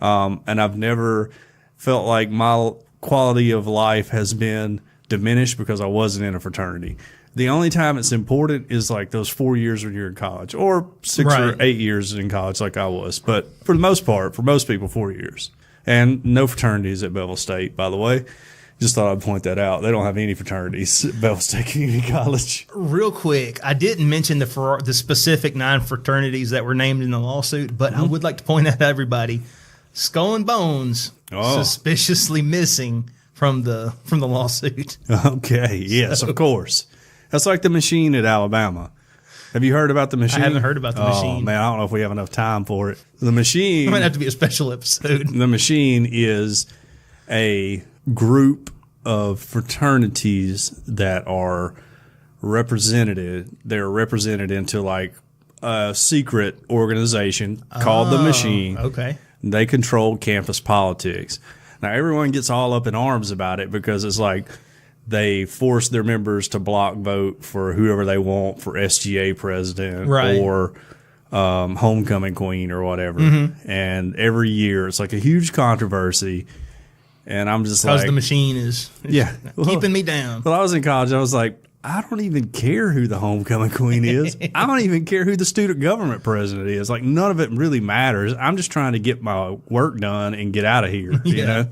And I've never felt like my quality of life has been diminished because I wasn't in a fraternity. The only time it's important is those 4 years when you're in college, or 6 or 8 years in college like I was, but for the most part, for most people, 4 years. And no fraternities at Bevel State, by the way. Just thought I'd point that out. They don't have any fraternities at Bevel State Community College. Real quick, I didn't mention the specific 9 fraternities that were named in the lawsuit, but I would like to point out to everybody, Skull and Bones suspiciously missing from the lawsuit. Okay, yes, of course. That's like the machine at Alabama. Have you heard about the machine? I haven't heard about the machine. Oh, man, I don't know if we have enough time for it. The machine... It might have to be a special episode. The machine is a group of fraternities that are represented. They're represented into a secret organization called the Machine. Okay. They control campus politics. Now, everyone gets all up in arms about it because it's they force their members to block vote for whoever they want for SGA president or homecoming queen or whatever. Mm-hmm. And every year it's a huge controversy. And I'm just because the machine is keeping me down. Well, I was in college. I was like, I don't even care who the homecoming queen is. I don't even care who the student government president is. None of it really matters. I'm just trying to get my work done and get out of here, you know?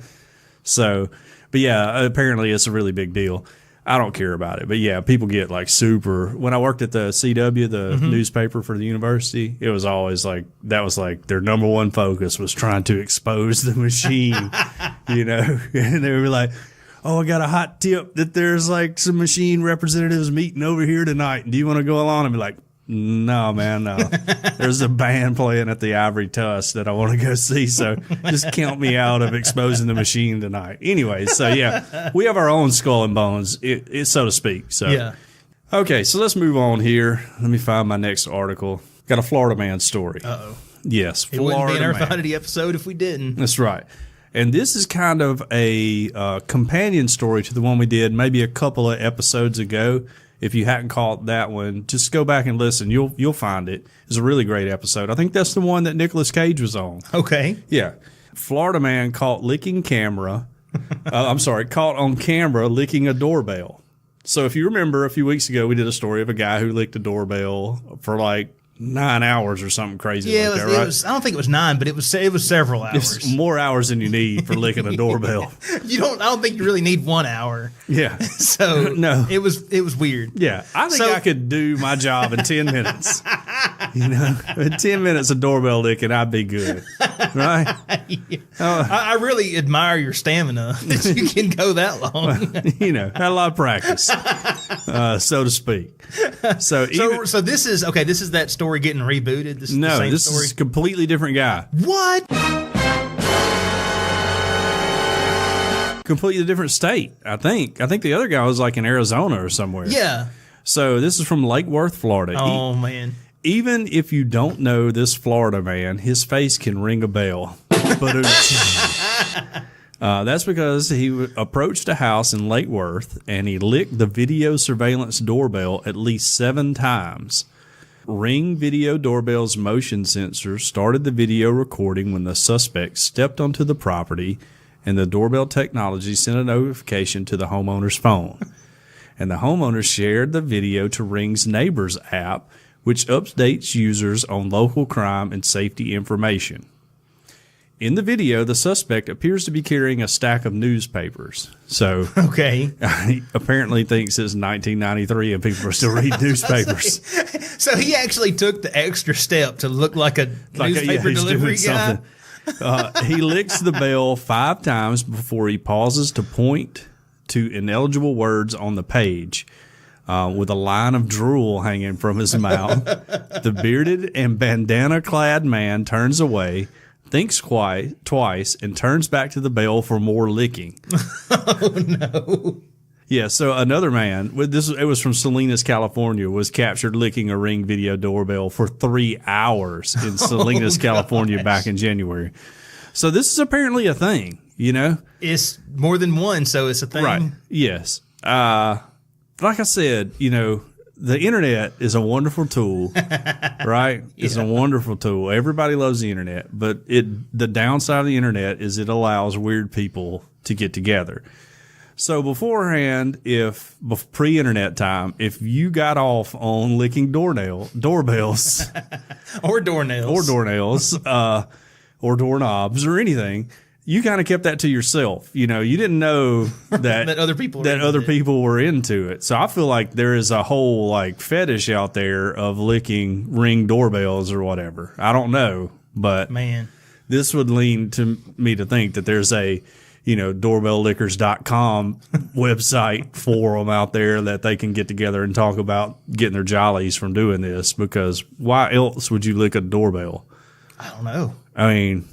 So... But yeah, apparently it's a really big deal. I don't care about it. But yeah, people get super. When I worked at the CW, the newspaper for the university, it was always that was their number one focus was trying to expose the machine, And they were like, oh, I got a hot tip that there's some machine representatives meeting over here tonight. Do you want to go along? And be like, no, man, no. There's a band playing at the Ivory Tusk that I want to go see, so just count me out of exposing the machine tonight. Anyway, so yeah, we have our own Skull and Bones, so to speak. So yeah. Okay, so let's move on here. Let me find my next article. Got a Florida man story. Uh-oh. Yes, Florida man. It wouldn't be an Earth Oddity episode if we didn't. That's right. And this is kind of a companion story to the one we did maybe a couple of episodes ago. If you hadn't caught that one, just go back and listen. You'll find it. It's a really great episode. I think that's the one that Nicolas Cage was on. Okay. Yeah. Florida man caught caught on camera licking a doorbell. So if you remember a few weeks ago, we did a story of a guy who licked a doorbell for 9 hours or something crazy like that, right? I don't think it was 9, but it was several hours. It's more hours than you need for licking a doorbell. I don't think you really need 1 hour. Yeah. So no, it was weird. Yeah, I think I could do my job in 10 minutes. In 10 minutes of doorbell licking, I'd be good, right? I really admire your stamina that you can go that long. Had a lot of practice, so to speak. So this is okay. This is that story getting rebooted. This is the same story? Is a completely different guy. What? Completely different state, I think. I think the other guy was in Arizona or somewhere. Yeah. So this is from Lake Worth, Florida. Oh, man. Even if you don't know this Florida man, his face can ring a bell. That's because he approached a house in Lake Worth and he licked the video surveillance doorbell at least 7 times. Ring Video Doorbell's motion sensor started the video recording when the suspect stepped onto the property, and the doorbell technology sent a notification to the homeowner's phone. and the homeowner shared the video to Ring's Neighbors app, which updates users on local crime and safety information. In the video, the suspect appears to be carrying a stack of newspapers. So, Okay. he apparently thinks it's 1993 and people are still reading newspapers. So he actually took the extra step to look like a newspaper he's delivery doing guy. something. He licks the bell 5 times before he pauses to point to ineligible words on the page. With a line of drool hanging from his mouth, the bearded and bandana-clad man turns away, thinks twice, and turns back to the bell for more licking. Oh, no. Yeah, so another man, it was from Salinas, California, was captured licking a Ring video doorbell for 3 hours in Salinas, California back in January. So this is apparently a thing, you know? It's more than one, so it's a thing. Right, yes. Like I said, you know, the internet is a wonderful tool, right? It's a wonderful tool. Everybody loves the internet, but the downside of the internet is it allows weird people to get together. So beforehand, pre-internet time, if you got off on licking doorbells Or doornails. Or doorknobs or anything, you kind of kept that to yourself. You know, you didn't know that That other people were into it. So I feel like there is a whole like fetish out there of licking Ring doorbells or whatever. I don't know, but Man. this would lean to me to think that there's a, you know, doorbelllickers.com website forum out there that they can get together and talk about getting their jollies from doing this, because why else would you lick a doorbell? I don't know. I mean,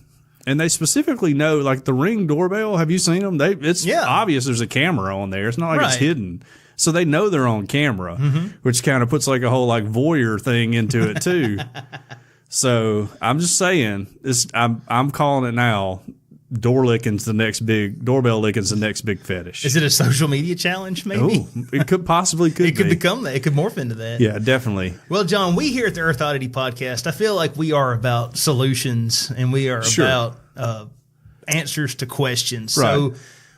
and they specifically know, like the Ring doorbell, have you seen them? It's obvious there's a camera on there. It's not like it's hidden. So they know they're on camera, which kind of puts like a whole like voyeur thing into it too. So I'm just saying, I'm calling it now. Doorbell licking's the next big fetish. Is it a social media challenge, maybe? Oh, it could possibly It could become that. It could morph into that. Yeah, definitely. Well, John, we here at the Earth Oddity podcast, I feel like we are about solutions and we are about answers to questions. Right. So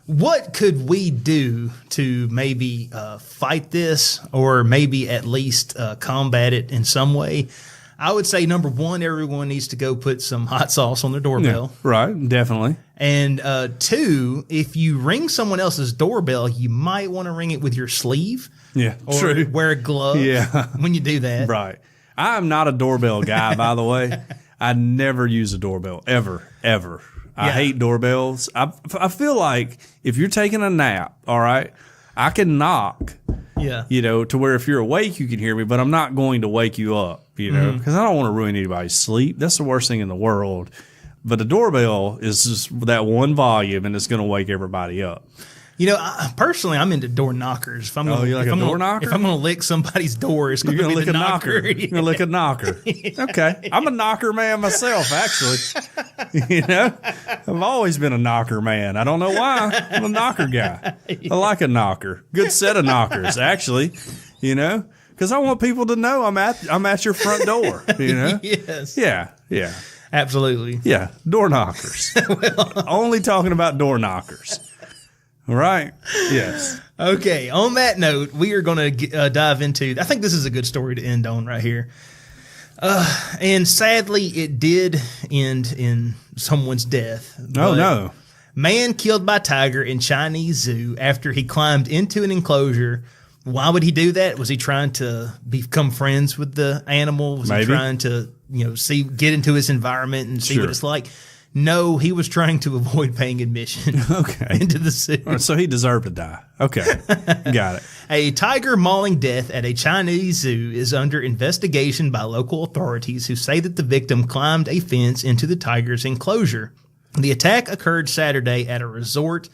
what could we do to maybe fight this, or maybe at least combat it in some way? I would say, number one, everyone needs to go put some hot sauce on their doorbell. Yeah, right, definitely. And two, if you ring someone else's doorbell, you might want to ring it with your sleeve. Yeah, or true. wear a glove when you do that. Right. I'm not a doorbell guy, by the way. I never use a doorbell, ever. I hate doorbells. I feel like if you're taking a nap, all right, I can knock. Yeah. You know, to where if you're awake, you can hear me, but I'm not going to wake you up, you know, because I don't want to ruin anybody's sleep. That's the worst thing in the world. But the doorbell is just that one volume, and it's going to wake everybody up. You know, personally, I'm into door knockers. If I'm gonna, you like a door knocker? If I'm going to lick somebody's door, it's going to be lick the a knocker. You're going to lick a knocker. Okay. I'm a knocker man myself, actually. You know, I've always been a knocker man. I don't know why. I'm a knocker guy. I like a knocker. Good set of knockers, actually, you know, because I want people to know I'm at your front door, you know? Yes. Yeah. Absolutely. Yeah. Door knockers. Only talking about door knockers. Right. Yes. Okay. On that note, we are going to dive into, I think this is a good story to end on right here. And sadly, it did end in someone's death. Oh, no. Man killed by tiger in Chinese zoo after he climbed into an enclosure. Why would he do that? Was he trying to become friends with the animal? Was he trying to, get into his environment and see what it's like? No, he was trying to avoid paying admission into the zoo. Right, so he deserved to die. Okay. Got it. A tiger mauling death at a Chinese zoo is under investigation by local authorities who say that the victim climbed a fence into the tiger's enclosure. The attack occurred Saturday at a resort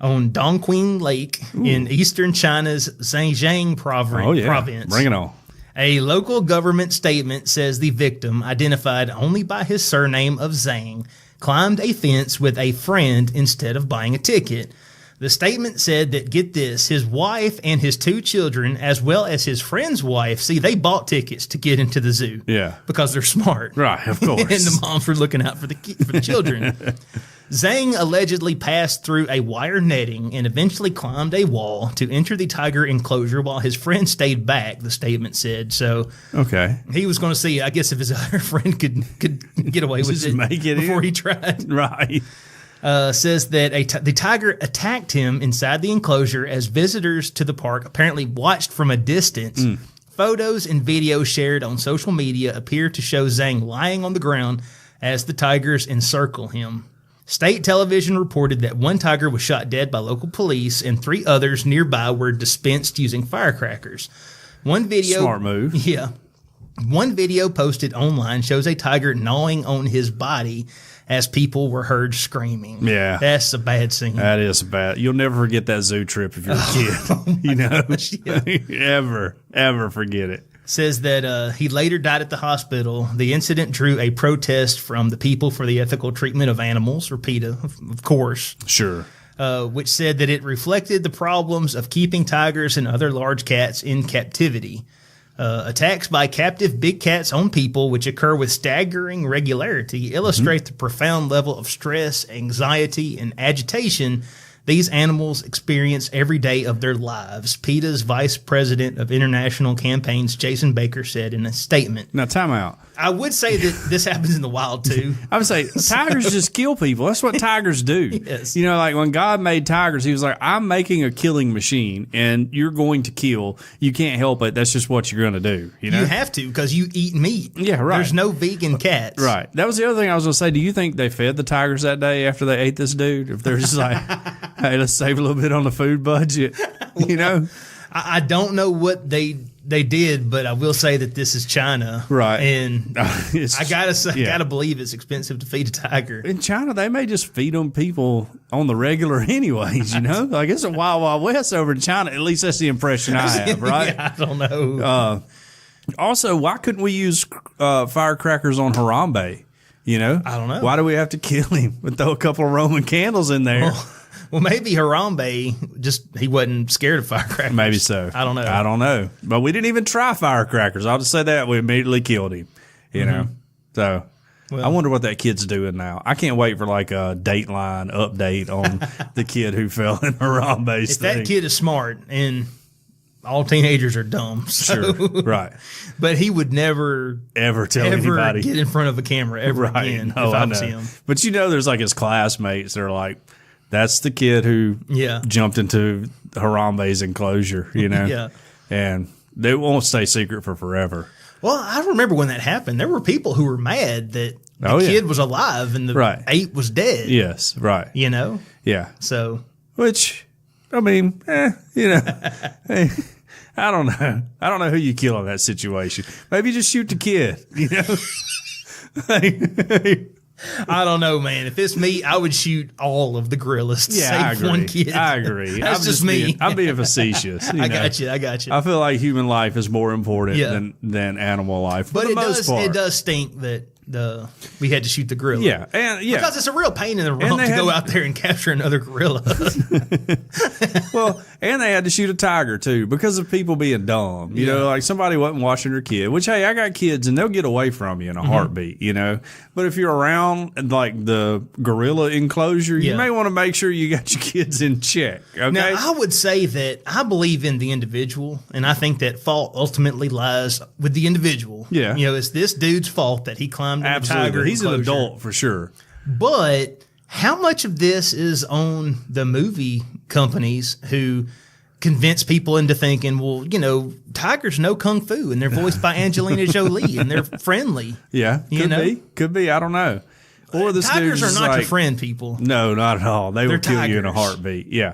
on Dongqing Lake in eastern China's Zhejiang province. Bring it on. A local government statement says the victim, identified only by his surname of Zhang, climbed a fence with a friend instead of buying a ticket. The statement said that, get this, his wife and his 2 children, as well as his friend's wife, they bought tickets to get into the zoo. Yeah. Because they're smart. Right, of course. And the moms were looking out for the children. Zhang allegedly passed through a wire netting and eventually climbed a wall to enter the tiger enclosure while his friend stayed back, the statement said. So Okay. he was going to see, I guess, if his other friend could get away with Just it, make it before in. he tried. Right. Says that the tiger attacked him inside the enclosure as visitors to the park apparently watched from a distance. Photos and videos shared on social media appear to show Zhang lying on the ground as the tigers encircle him. State television reported that one tiger was shot dead by local police and 3 others nearby were dispensed using firecrackers. One video, Smart move. Yeah. One video posted online shows a tiger gnawing on his body as people were heard screaming. Yeah. That's a bad scene. That is bad. You'll never forget that zoo trip if you're a kid. You know? gosh, yeah. Ever forget it. Says that he later died at the hospital. The incident drew a protest from the People for the Ethical Treatment of Animals, or PETA, of course, Sure. which said that it reflected the problems of keeping tigers and other large cats in captivity. Attacks by captive big cats on people, which occur with staggering regularity, illustrate the profound level of stress, anxiety, and agitation these animals experience every day of their lives, PETA's Vice President of International Campaigns, Jason Baker, said in a statement. Now, time out. I would say that this happens in the wild, too. I would say tigers just kill people. That's what tigers do. Yes. You know, like when God made tigers, he was like, I'm making a killing machine and you're going to kill. You can't help it. That's just what you're going to do. You know? You have to because you eat meat. Yeah, right. There's no vegan cats. Right. That was the other thing I was going to say. Do you think they fed the tigers that day after they ate this dude? If they're just like, hey, let's save a little bit on the food budget, you know? I don't know what they did, but I will say that this is China. Right. And It's- I gotta say, yeah. gotta believe it's expensive to feed a tiger. In China, they may just feed them people on the regular anyways, you know? Like, it's a wild, wild west over in China. At least that's the impression I have, right? Yeah, I don't know. Also, why couldn't we use firecrackers on Harambe? You know? I don't know. Why do we have to kill him and throw a couple of Roman candles in there? Well, maybe Harambe he wasn't scared of firecrackers. Maybe so. I don't know. I don't know. But we didn't even try firecrackers. I'll just say that. We immediately killed him, you know? So I wonder what that kid's doing now. I can't wait for like a Dateline update on the kid who fell in Harambe's If thing. that kid is smart, and all teenagers are dumb, so, Sure. Right. but he would never Ever tell anybody. get in front of a camera ever Right. again Oh, if I I was know. him. But you know, there's like his classmates that are like, that's the kid who Yeah. jumped into Harambe's enclosure, you know? Yeah. And they won't stay secret for forever. Well, I remember when that happened. There were people who were mad that the Oh, yeah. kid was alive and the Right. ape was dead. Yes, right. You know? Yeah. So, Which, I mean, you know, hey, I don't know. I don't know who you kill in that situation. Maybe just shoot the kid, you know? I don't know, man. If it's me, I would shoot all of the gorillas to I save agree. one kid. I agree. That's just me. I'm being facetious. You I know? got you. I got you. I feel like human life is more important Yeah. than animal life for But the it most does part. it does stink that we had to shoot the gorilla. Yeah, and yeah. Because it's a real pain in the rump they to go had- out there and capture another gorilla. Well, and they had to shoot a tiger too because of people being dumb. You know, like somebody wasn't watching their kid. Which, hey, I got kids and they'll get away from you in a heartbeat. You know, but if you're around like the gorilla enclosure, you Yeah. may want to make sure you got your kids in check. Okay. Now, I would say that I believe in the individual, and I think that fault ultimately lies with the individual. Yeah. You know, it's this dude's fault that he climbed in the tiger Absolutely, he's an enclosure. adult for sure. But how much of this is on the movie companies who convince people into thinking, well, you know, tigers know kung fu and they're voiced by Angelina Jolie and they're friendly. Yeah, You know? could be. I don't know. Or this Tigers dude's are not like, your friend, people. No, not at all. They will kill you in a tigers. heartbeat. Yeah,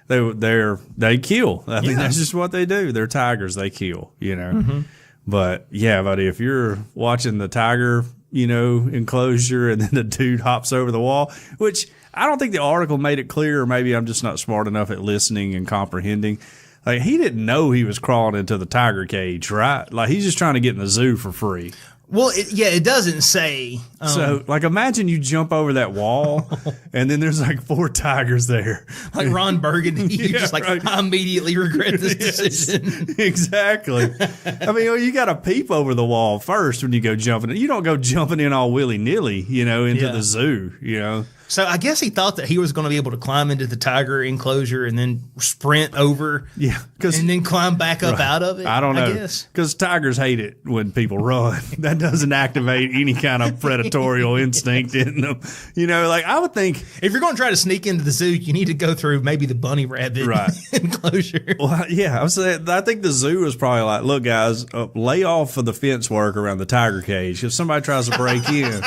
they kill. I mean, Yeah. that's just what they do. They're tigers. They kill. You know. Mm-hmm. But yeah, buddy, if you're watching the tiger, you know, enclosure, and then the dude hops over the wall, which I don't think the article made it clear, or maybe I'm just not smart enough at listening and comprehending. Like, he didn't know he was crawling into the tiger cage, right? Like, he's just trying to get in the zoo for free. Well, it doesn't say So, like, imagine you jump over that wall, and then there's like 4 tigers there. Like Ron Burgundy, you're just like, right. I immediately regret this decision. Exactly. I mean, you got to peep over the wall first when you go jumping. You don't go jumping in all willy-nilly, into the zoo, So I guess he thought that he was going to be able to climb into the tiger enclosure and then sprint over, Yeah, and then climb back up out of it. I don't know. I guess. Because tigers hate it when people run. That doesn't activate any kind of predatorial instinct in them. Like I would think. If you're going to try to sneak into the zoo, you need to go through maybe the bunny rabbit enclosure. Well, yeah, I think the zoo was probably like, look, guys, lay off of the fence work around the tiger cage. If somebody tries to break in,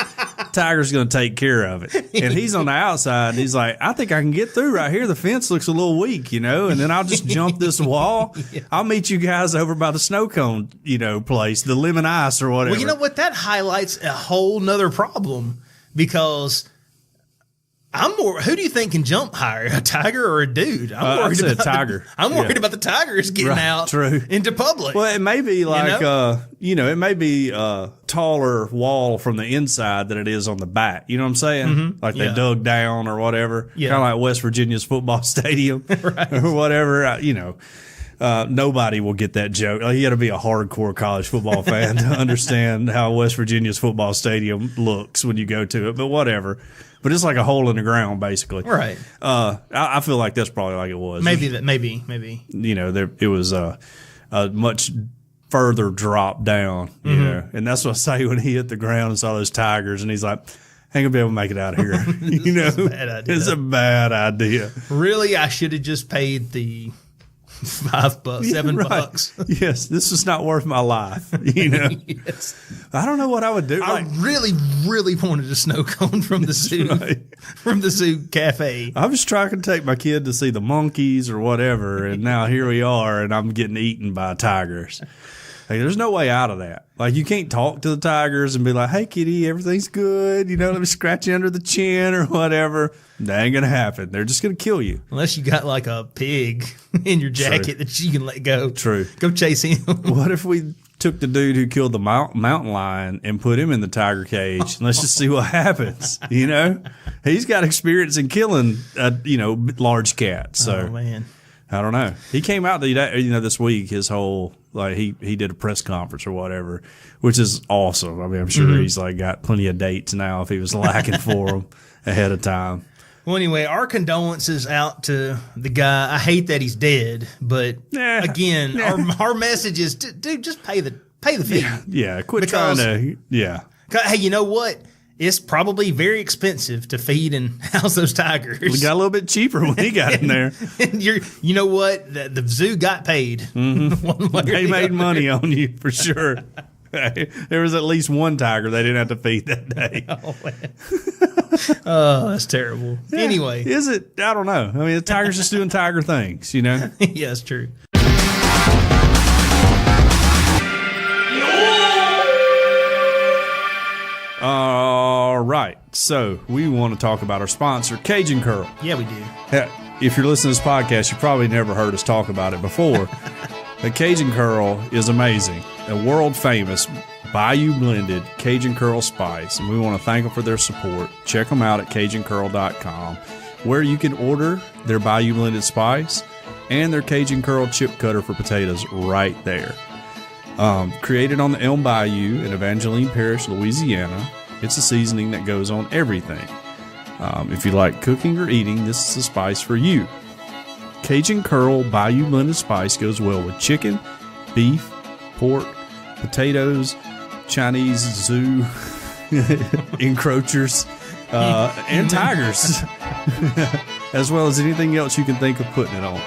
tiger's going to take care of it. And he's on the outside. And he's like, I think I can get through right here. The fence looks a little weak, and then I'll just jump this wall. I'll meet you guys over by the snow cone, place, the lemon ice or whatever. Well, you know what? That highlights a whole nother problem because who do you think can jump higher, a tiger or a dude? I'd say a tiger. I'm worried about the tigers getting out into public. Well, it may be like, it may be a taller wall from the inside than it is on the back. You know what I'm saying? Mm-hmm. Like they dug down or whatever. Yeah. Kind of like West Virginia's football stadium or whatever, nobody will get that joke. Like, you got to be a hardcore college football fan to understand how West Virginia's football stadium looks when you go to it, but whatever. But it's like a hole in the ground, basically. Right. I feel like that's probably like it was. Maybe. It was a much further drop down, and that's what I say when he hit the ground and saw those tigers, and he's like, I ain't gonna be able to make it out of here. It's a bad idea. It's a bad idea. Really, I should have just paid the $5, $7. Yes, this is not worth my life. Yes. I don't know what I would do. I really, really wanted a snow cone from the zoo, from the zoo cafe. I was trying to take my kid to see the monkeys or whatever, and now here we are, and I'm getting eaten by tigers. Like, there's no way out of that. Like, you can't talk to the tigers and be like, hey, kitty, everything's good. Let me scratch you under the chin or whatever. That ain't going to happen. They're just going to kill you. Unless you got like a pig in your jacket that you can let go. True. Go chase him. What if we took the dude who killed the mountain lion and put him in the tiger cage? And let's just see what happens. He's got experience in killing, large cats. So. Oh, man. I don't know. He came out this week. His whole he did a press conference or whatever, which is awesome. I mean, I'm sure he's got plenty of dates now if he was lacking for them ahead of time. Well, anyway, our condolences out to the guy. I hate that he's dead, but again, our message is, dude, just pay the fee. Yeah, quit trying to. Yeah. Hey, you know what? It's probably very expensive to feed and house those tigers. We got a little bit cheaper when he got in there. And you know what? The zoo got paid. Mm-hmm. They made money on you for sure. There was at least one tiger they didn't have to feed that day. Oh, man. Oh, that's terrible. Yeah. Anyway. Is it? I don't know. I mean, the tiger's just doing tiger things, Yeah, that's true. All right. So we want to talk about our sponsor, Cajun Curl. Yeah, we do. If you're listening to this podcast, you probably never heard us talk about it before. The Cajun Curl is amazing. A world famous Bayou blended Cajun Curl spice, and we want to thank them for their support. Check them out at CajunCurl.com, where you can order their Bayou blended spice and their Cajun Curl chip cutter for potatoes right there. Created on the Elm Bayou in Evangeline Parish, Louisiana. It's a seasoning that goes on everything. If you like cooking or eating, this is the spice for you. Cajun Curl Bayou blended spice goes well with chicken, beef, pork, potatoes, Chinese zoo encroachers, and tigers, as well as anything else you can think of putting it on.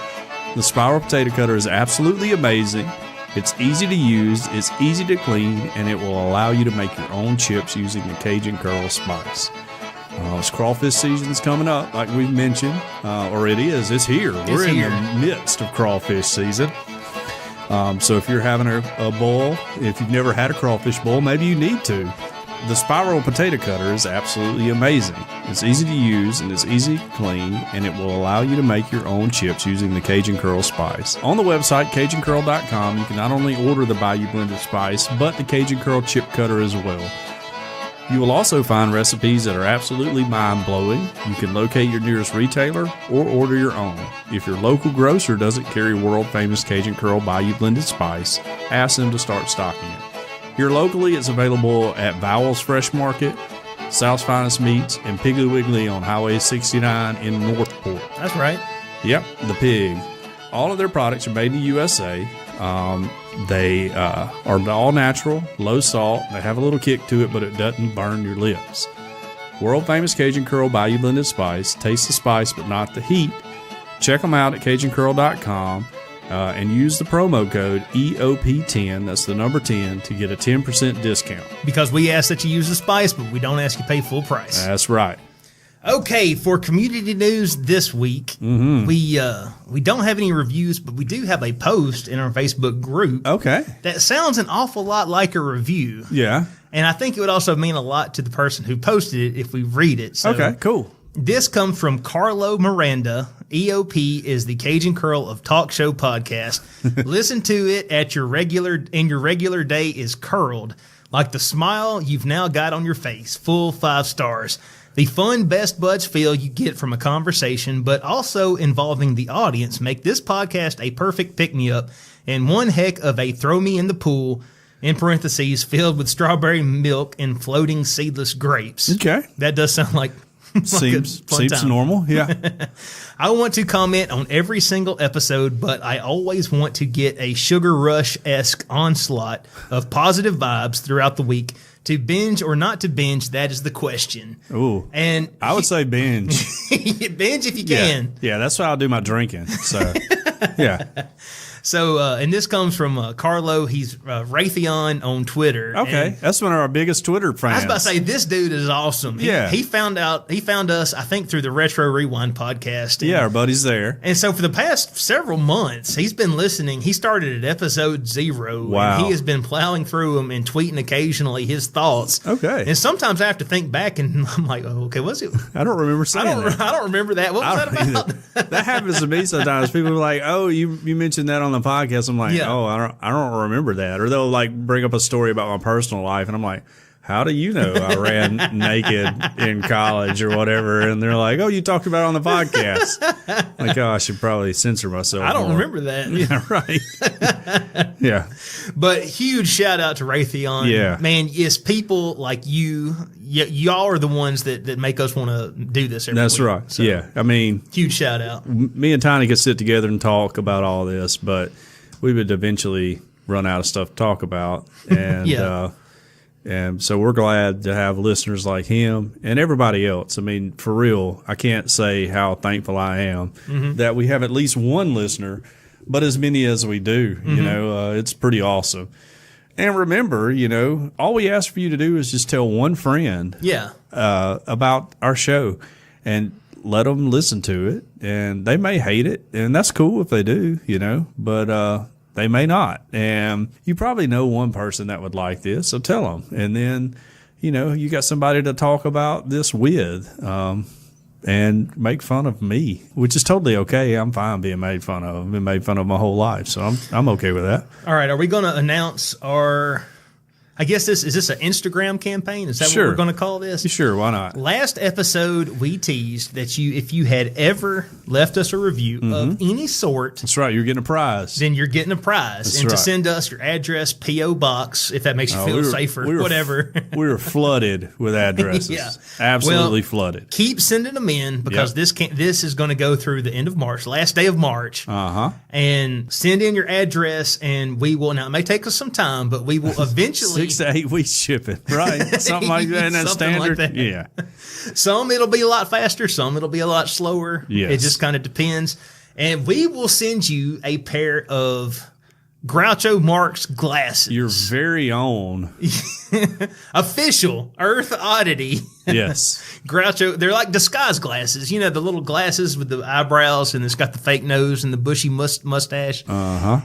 The spiral potato cutter is absolutely amazing. It's easy to use, it's easy to clean, and it will allow you to make your own chips using the Cajun Curl spice. It's crawfish season is coming up, like we've mentioned, or it is. It's here. We're in the midst of crawfish season. So if you're having a boil, if you've never had a crawfish boil, maybe you need to. The spiral potato cutter is absolutely amazing. It's easy to use and it's easy to clean, and it will allow you to make your own chips using the Cajun Curl spice. On the website, CajunCurl.com, you can not only order the Bayou blended spice, but the Cajun Curl chip cutter as well. You will also find recipes that are absolutely mind-blowing. You can locate your nearest retailer or order your own. If your local grocer doesn't carry world-famous Cajun Curl Bayou Blended Spice, ask them to start stocking it. Here locally, it's available at Bowles Fresh Market, South's Finest Meats, and Piggly Wiggly on Highway 69 in Northport. That's right. Yep, the pig. All of their products are made in the USA. They are all natural, low salt. They have a little kick to it, but it doesn't burn your lips. World famous Cajun Curl Bayou Blended Spice. Taste the spice, but not the heat. Check them out at CajunCurl.com and use the promo code EOP10, that's the number 10, to get a 10% discount. Because we ask that you use the spice, but we don't ask you to pay full price. That's right. Okay, for community news this week, we don't have any reviews, but we do have a post in our Facebook group. Okay. That sounds an awful lot like a review. Yeah. And I think it would also mean a lot to the person who posted it if we read it. So okay, cool. This comes from Carlo Miranda. EOP is the Cajun Curl of Talk Show podcast. Listen to it at your regular day is curled, like the smile you've now got on your face. Full 5 stars. The fun best buds feel you get from a conversation, but also involving the audience, make this podcast a perfect pick-me-up and one heck of a throw me in the pool, in parentheses, filled with strawberry milk and floating seedless grapes. Okay. That does sound like seems time. normal, yeah. I want to comment on every single episode, but I always want to get a Sugar Rush-esque onslaught of positive vibes throughout the week. To binge or not to binge, that is the question. Ooh. And I would say binge. binge if you can. Yeah, that's how I do my drinking. So, yeah. So, and this comes from Carlo. He's Raytheon on Twitter. Okay, and that's one of our biggest Twitter fans. I was about to say, this dude is awesome. He found us, I think, through the Retro Rewind podcast. And, yeah, our buddy's there. And so for the past several months, he's been listening. He started at episode 0. Wow. And he has been plowing through them and tweeting occasionally his thoughts. Okay. And sometimes I have to think back and I'm like, oh, okay, what's it? I don't remember saying that. I don't remember that. What was that about? That happens to me sometimes. People are like, oh, you mentioned that on the podcast. I'm like, oh, I don't remember that. Or they'll like bring up a story about my personal life, and I'm like, how do you know I ran naked in college or whatever? And they're like, oh, you talked about it on the podcast. Like, oh, I should probably censor myself. I don't more. remember that. Yeah, right. Yeah. But huge shout out to Raytheon. Yeah. Man, it's people like you. Y'all are the ones that make us want to do this every That's week. right. So, yeah. I mean, huge shout out. Me and Tiny could sit together and talk about all this, but we would eventually run out of stuff to talk about. And, and so we're glad to have listeners like him and everybody else. I mean, for real, I can't say how thankful I am that we have at least one listener, but as many as we do, you know, it's pretty awesome. And remember, you know, all we ask for you to do is just tell one friend about our show and let them listen to it. And they may hate it, and that's cool if they do, you know, but they may not. And you probably know one person that would like this, so tell them. And then, you know, you got somebody to talk about this with and make fun of me, which is totally okay. I'm fine being made fun of. I've been made fun of my whole life, so I'm okay with that. All right, are we going to announce our... I guess is this an Instagram campaign? Is that what we're going to call this? Sure, why not? Last episode, we teased that if you had ever left us a review of any sort, that's right, you're getting a prize. Then you're getting a prize. That's and right. to send us your address, P.O. Box, if that makes you feel safer, whatever. We were flooded with addresses. Yeah. Absolutely flooded. Keep sending them in because this is going to go through the end of March, last day of March. And send in your address, and we will. Now, it may take us some time, but we will eventually. 6 to 8 weeks shipping, right? Something like that. Isn't that standard? Like that. Yeah. Some it'll be a lot faster. Some it'll be a lot slower. Yes. It just kind of depends. And we will send you a pair of Groucho Marx glasses. Your very own. Official Earth Oddity. Yes. Groucho. They're like disguise glasses. You know, the little glasses with the eyebrows and it's got the fake nose and the bushy mustache.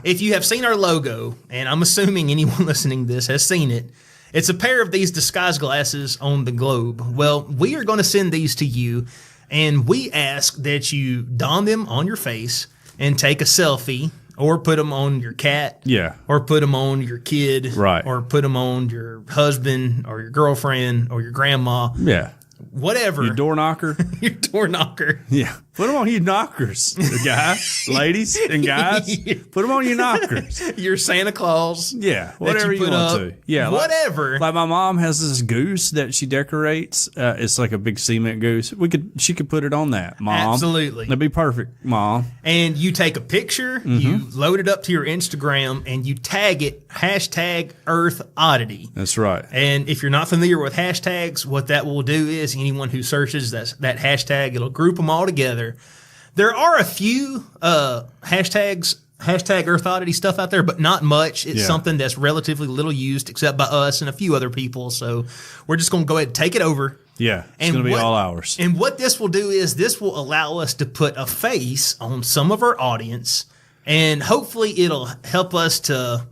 If you have seen our logo, and I'm assuming anyone listening to this has seen it, it's a pair of these disguise glasses on the globe. Well, we are going to send these to you, and we ask that you don them on your face and take a selfie or put them on your cat. Yeah. Or put them on your kid. Right. Or put them on your husband or your girlfriend or your grandma. Yeah. Whatever. Your door knocker. Your door knocker. Yeah. Put them on your knockers, guys, ladies and guys. Put them on your knockers. Your Santa Claus. Yeah. Whatever you want to. Yeah. Whatever. Like my mom has this goose that she decorates. It's like a big cement goose. She could put it on that, Mom. Absolutely. That'd be perfect, Mom. And you take a picture, you load it up to your Instagram, and you tag it, #EarthOddity. That's right. And if you're not familiar with hashtags, what that will do is anyone who searches that hashtag, it'll group them all together. There are a few hashtags, #EarthOddity stuff out there, but not much. It's something that's relatively little used except by us and a few other people. So we're just going to go ahead and take it over. Yeah, it's going to be all ours. And what this will do is this will allow us to put a face on some of our audience, and hopefully it'll help us to,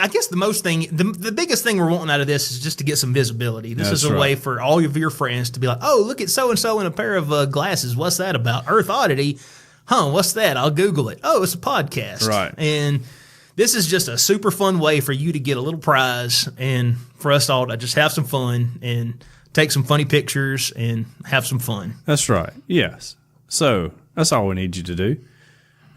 I guess the biggest thing we're wanting out of this is just to get some visibility. This is a way for all of your friends to be like, oh, look at so-and-so in a pair of glasses. What's that about? Earth Oddity. Huh, what's that? I'll Google it. Oh, it's a podcast. Right. And this is just a super fun way for you to get a little prize and for us all to just have some fun and take some funny pictures and have some fun. That's right. Yes. So that's all we need you to do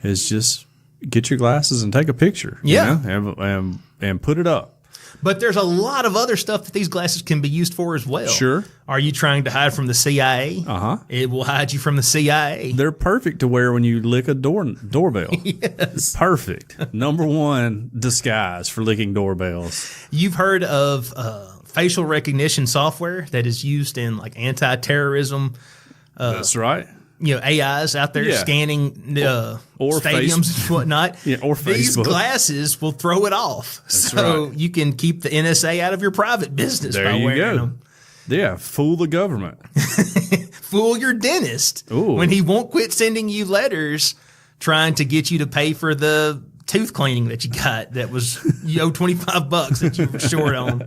is just get your glasses and take a picture. Yeah. You know, and put it up. But there's a lot of other stuff that these glasses can be used for as well. Sure. Are you trying to hide from the CIA? Uh-huh. It will hide you from the CIA. They're perfect to wear when you lick a doorbell. Yes. Perfect. Number one disguise for licking doorbells. You've heard of facial recognition software that is used in like anti-terrorism. That's right. You know, AIs out there scanning or stadiums and whatnot. Yeah, or These Facebook. glasses will throw it off. That's so right. you can keep the NSA out of your private business There by you wearing go. them. Yeah, fool the government. Fool your dentist Ooh. when he won't quit sending you letters trying to get you to pay for the tooth cleaning that you got that was you owe $25 that you were short on.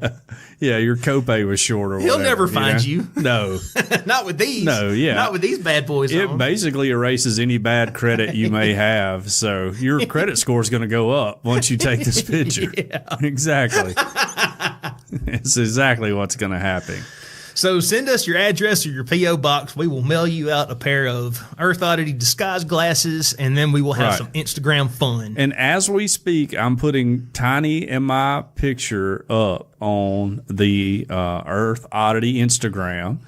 Yeah, your copay was short or He'll whatever. never find know? you. No. Not with these. No, yeah. Not with these bad boys It on. basically erases any bad credit you may have. So your credit score is going to go up once you take this picture. Yeah. Exactly. It's exactly what's going to happen. So send us your address or your P.O. box. We will mail you out a pair of Earth Oddity disguise glasses, and then we will have Right. some Instagram fun. And as we speak, I'm putting Tiny and my picture up on the Earth Oddity Instagram.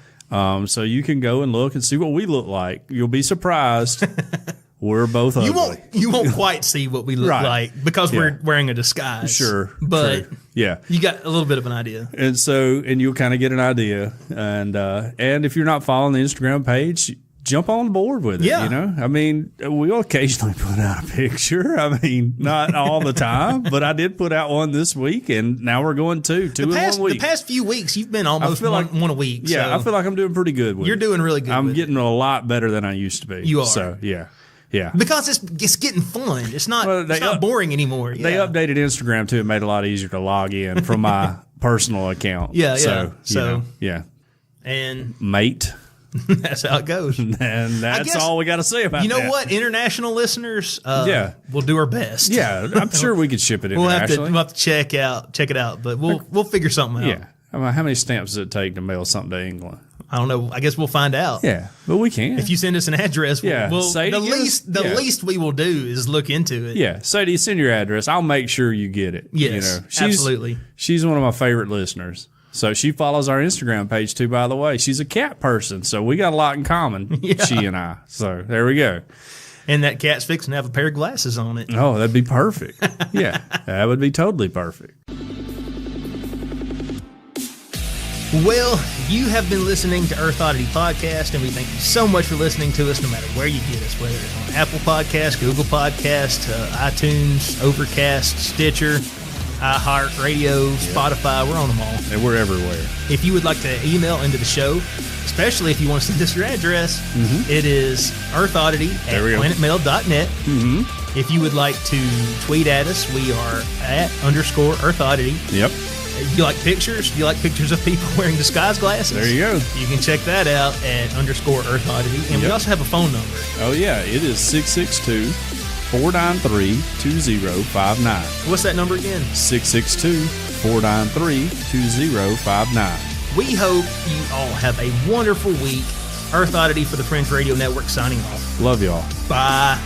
So you can go and look and see what we look like. You'll be surprised. We're both ugly. You won't quite see what we look Right. like because we're wearing a disguise. Sure. But true. Yeah. you got a little bit of an idea. And so, and you'll kind of get an idea. And if you're not following the Instagram page, jump on board with it. Yeah. You know, I mean, we'll occasionally put out a picture. I mean, not all the time, but I did put out one this week, and now we're going two in 1 week. The past few weeks, you've been almost feel like- one a week. Yeah, so I feel like I'm doing pretty good with you're it. doing really good. I'm with getting a lot better than I used to be. You are. So, yeah. Yeah. because it's getting fun. It's not Well, it's not boring anymore. They Yeah. updated Instagram too and made it a lot easier to log in from my personal account. Yeah, So, yeah. you So- know, yeah. and Mate. that's how it goes. And that's guess- all we got to say about You know that. what? International listeners, Yeah. we'll do our best. Yeah, I'm sure we could ship it we'll have to internationally. check it out, but we'll figure something out. Yeah. I mean, how many stamps does it take to mail something to England? I don't know. I guess we'll find out. Yeah, but we can. If you send us an address, Yeah, say the to us. least Yeah. least we will do is look into it. yeah, Sadie, send your address. I'll make sure you get it. Yes, you know, absolutely. She's one of my favorite listeners. So she follows our Instagram page too, by the way. She's a cat person, so we got a lot in common, she and I. So there we go. And that cat's fixing to have a pair of glasses on it. Oh, that'd be perfect. Yeah, that would be totally perfect. Well, you have been listening to Earth Oddity Podcast, and we thank you so much for listening to us no matter where you get us, whether it's on Apple Podcasts, Google Podcasts, iTunes, Overcast, Stitcher, iHeartRadio, Spotify. We're on them all. And we're everywhere. If you would like to email into the show, especially if you want to send us your address, it is earthoddity@planetmail.net. If you would like to tweet at us, we are @_earthoddity. Yep. You like pictures? Do you like pictures of people wearing disguise glasses? There you go. You can check that out at _earthoddity. And we Yep. also have a phone number. Oh, yeah. It is 662 662-493-2059. What's that number again? 662-493-2059. We hope you all have a wonderful week. Earth Oddity for the Fringe Radio Network signing off. Love y'all. Bye.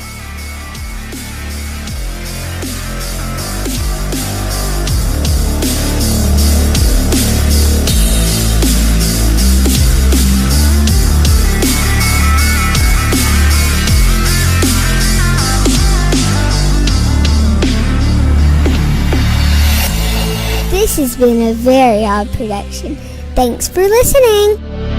This has been a very odd production. Thanks for listening.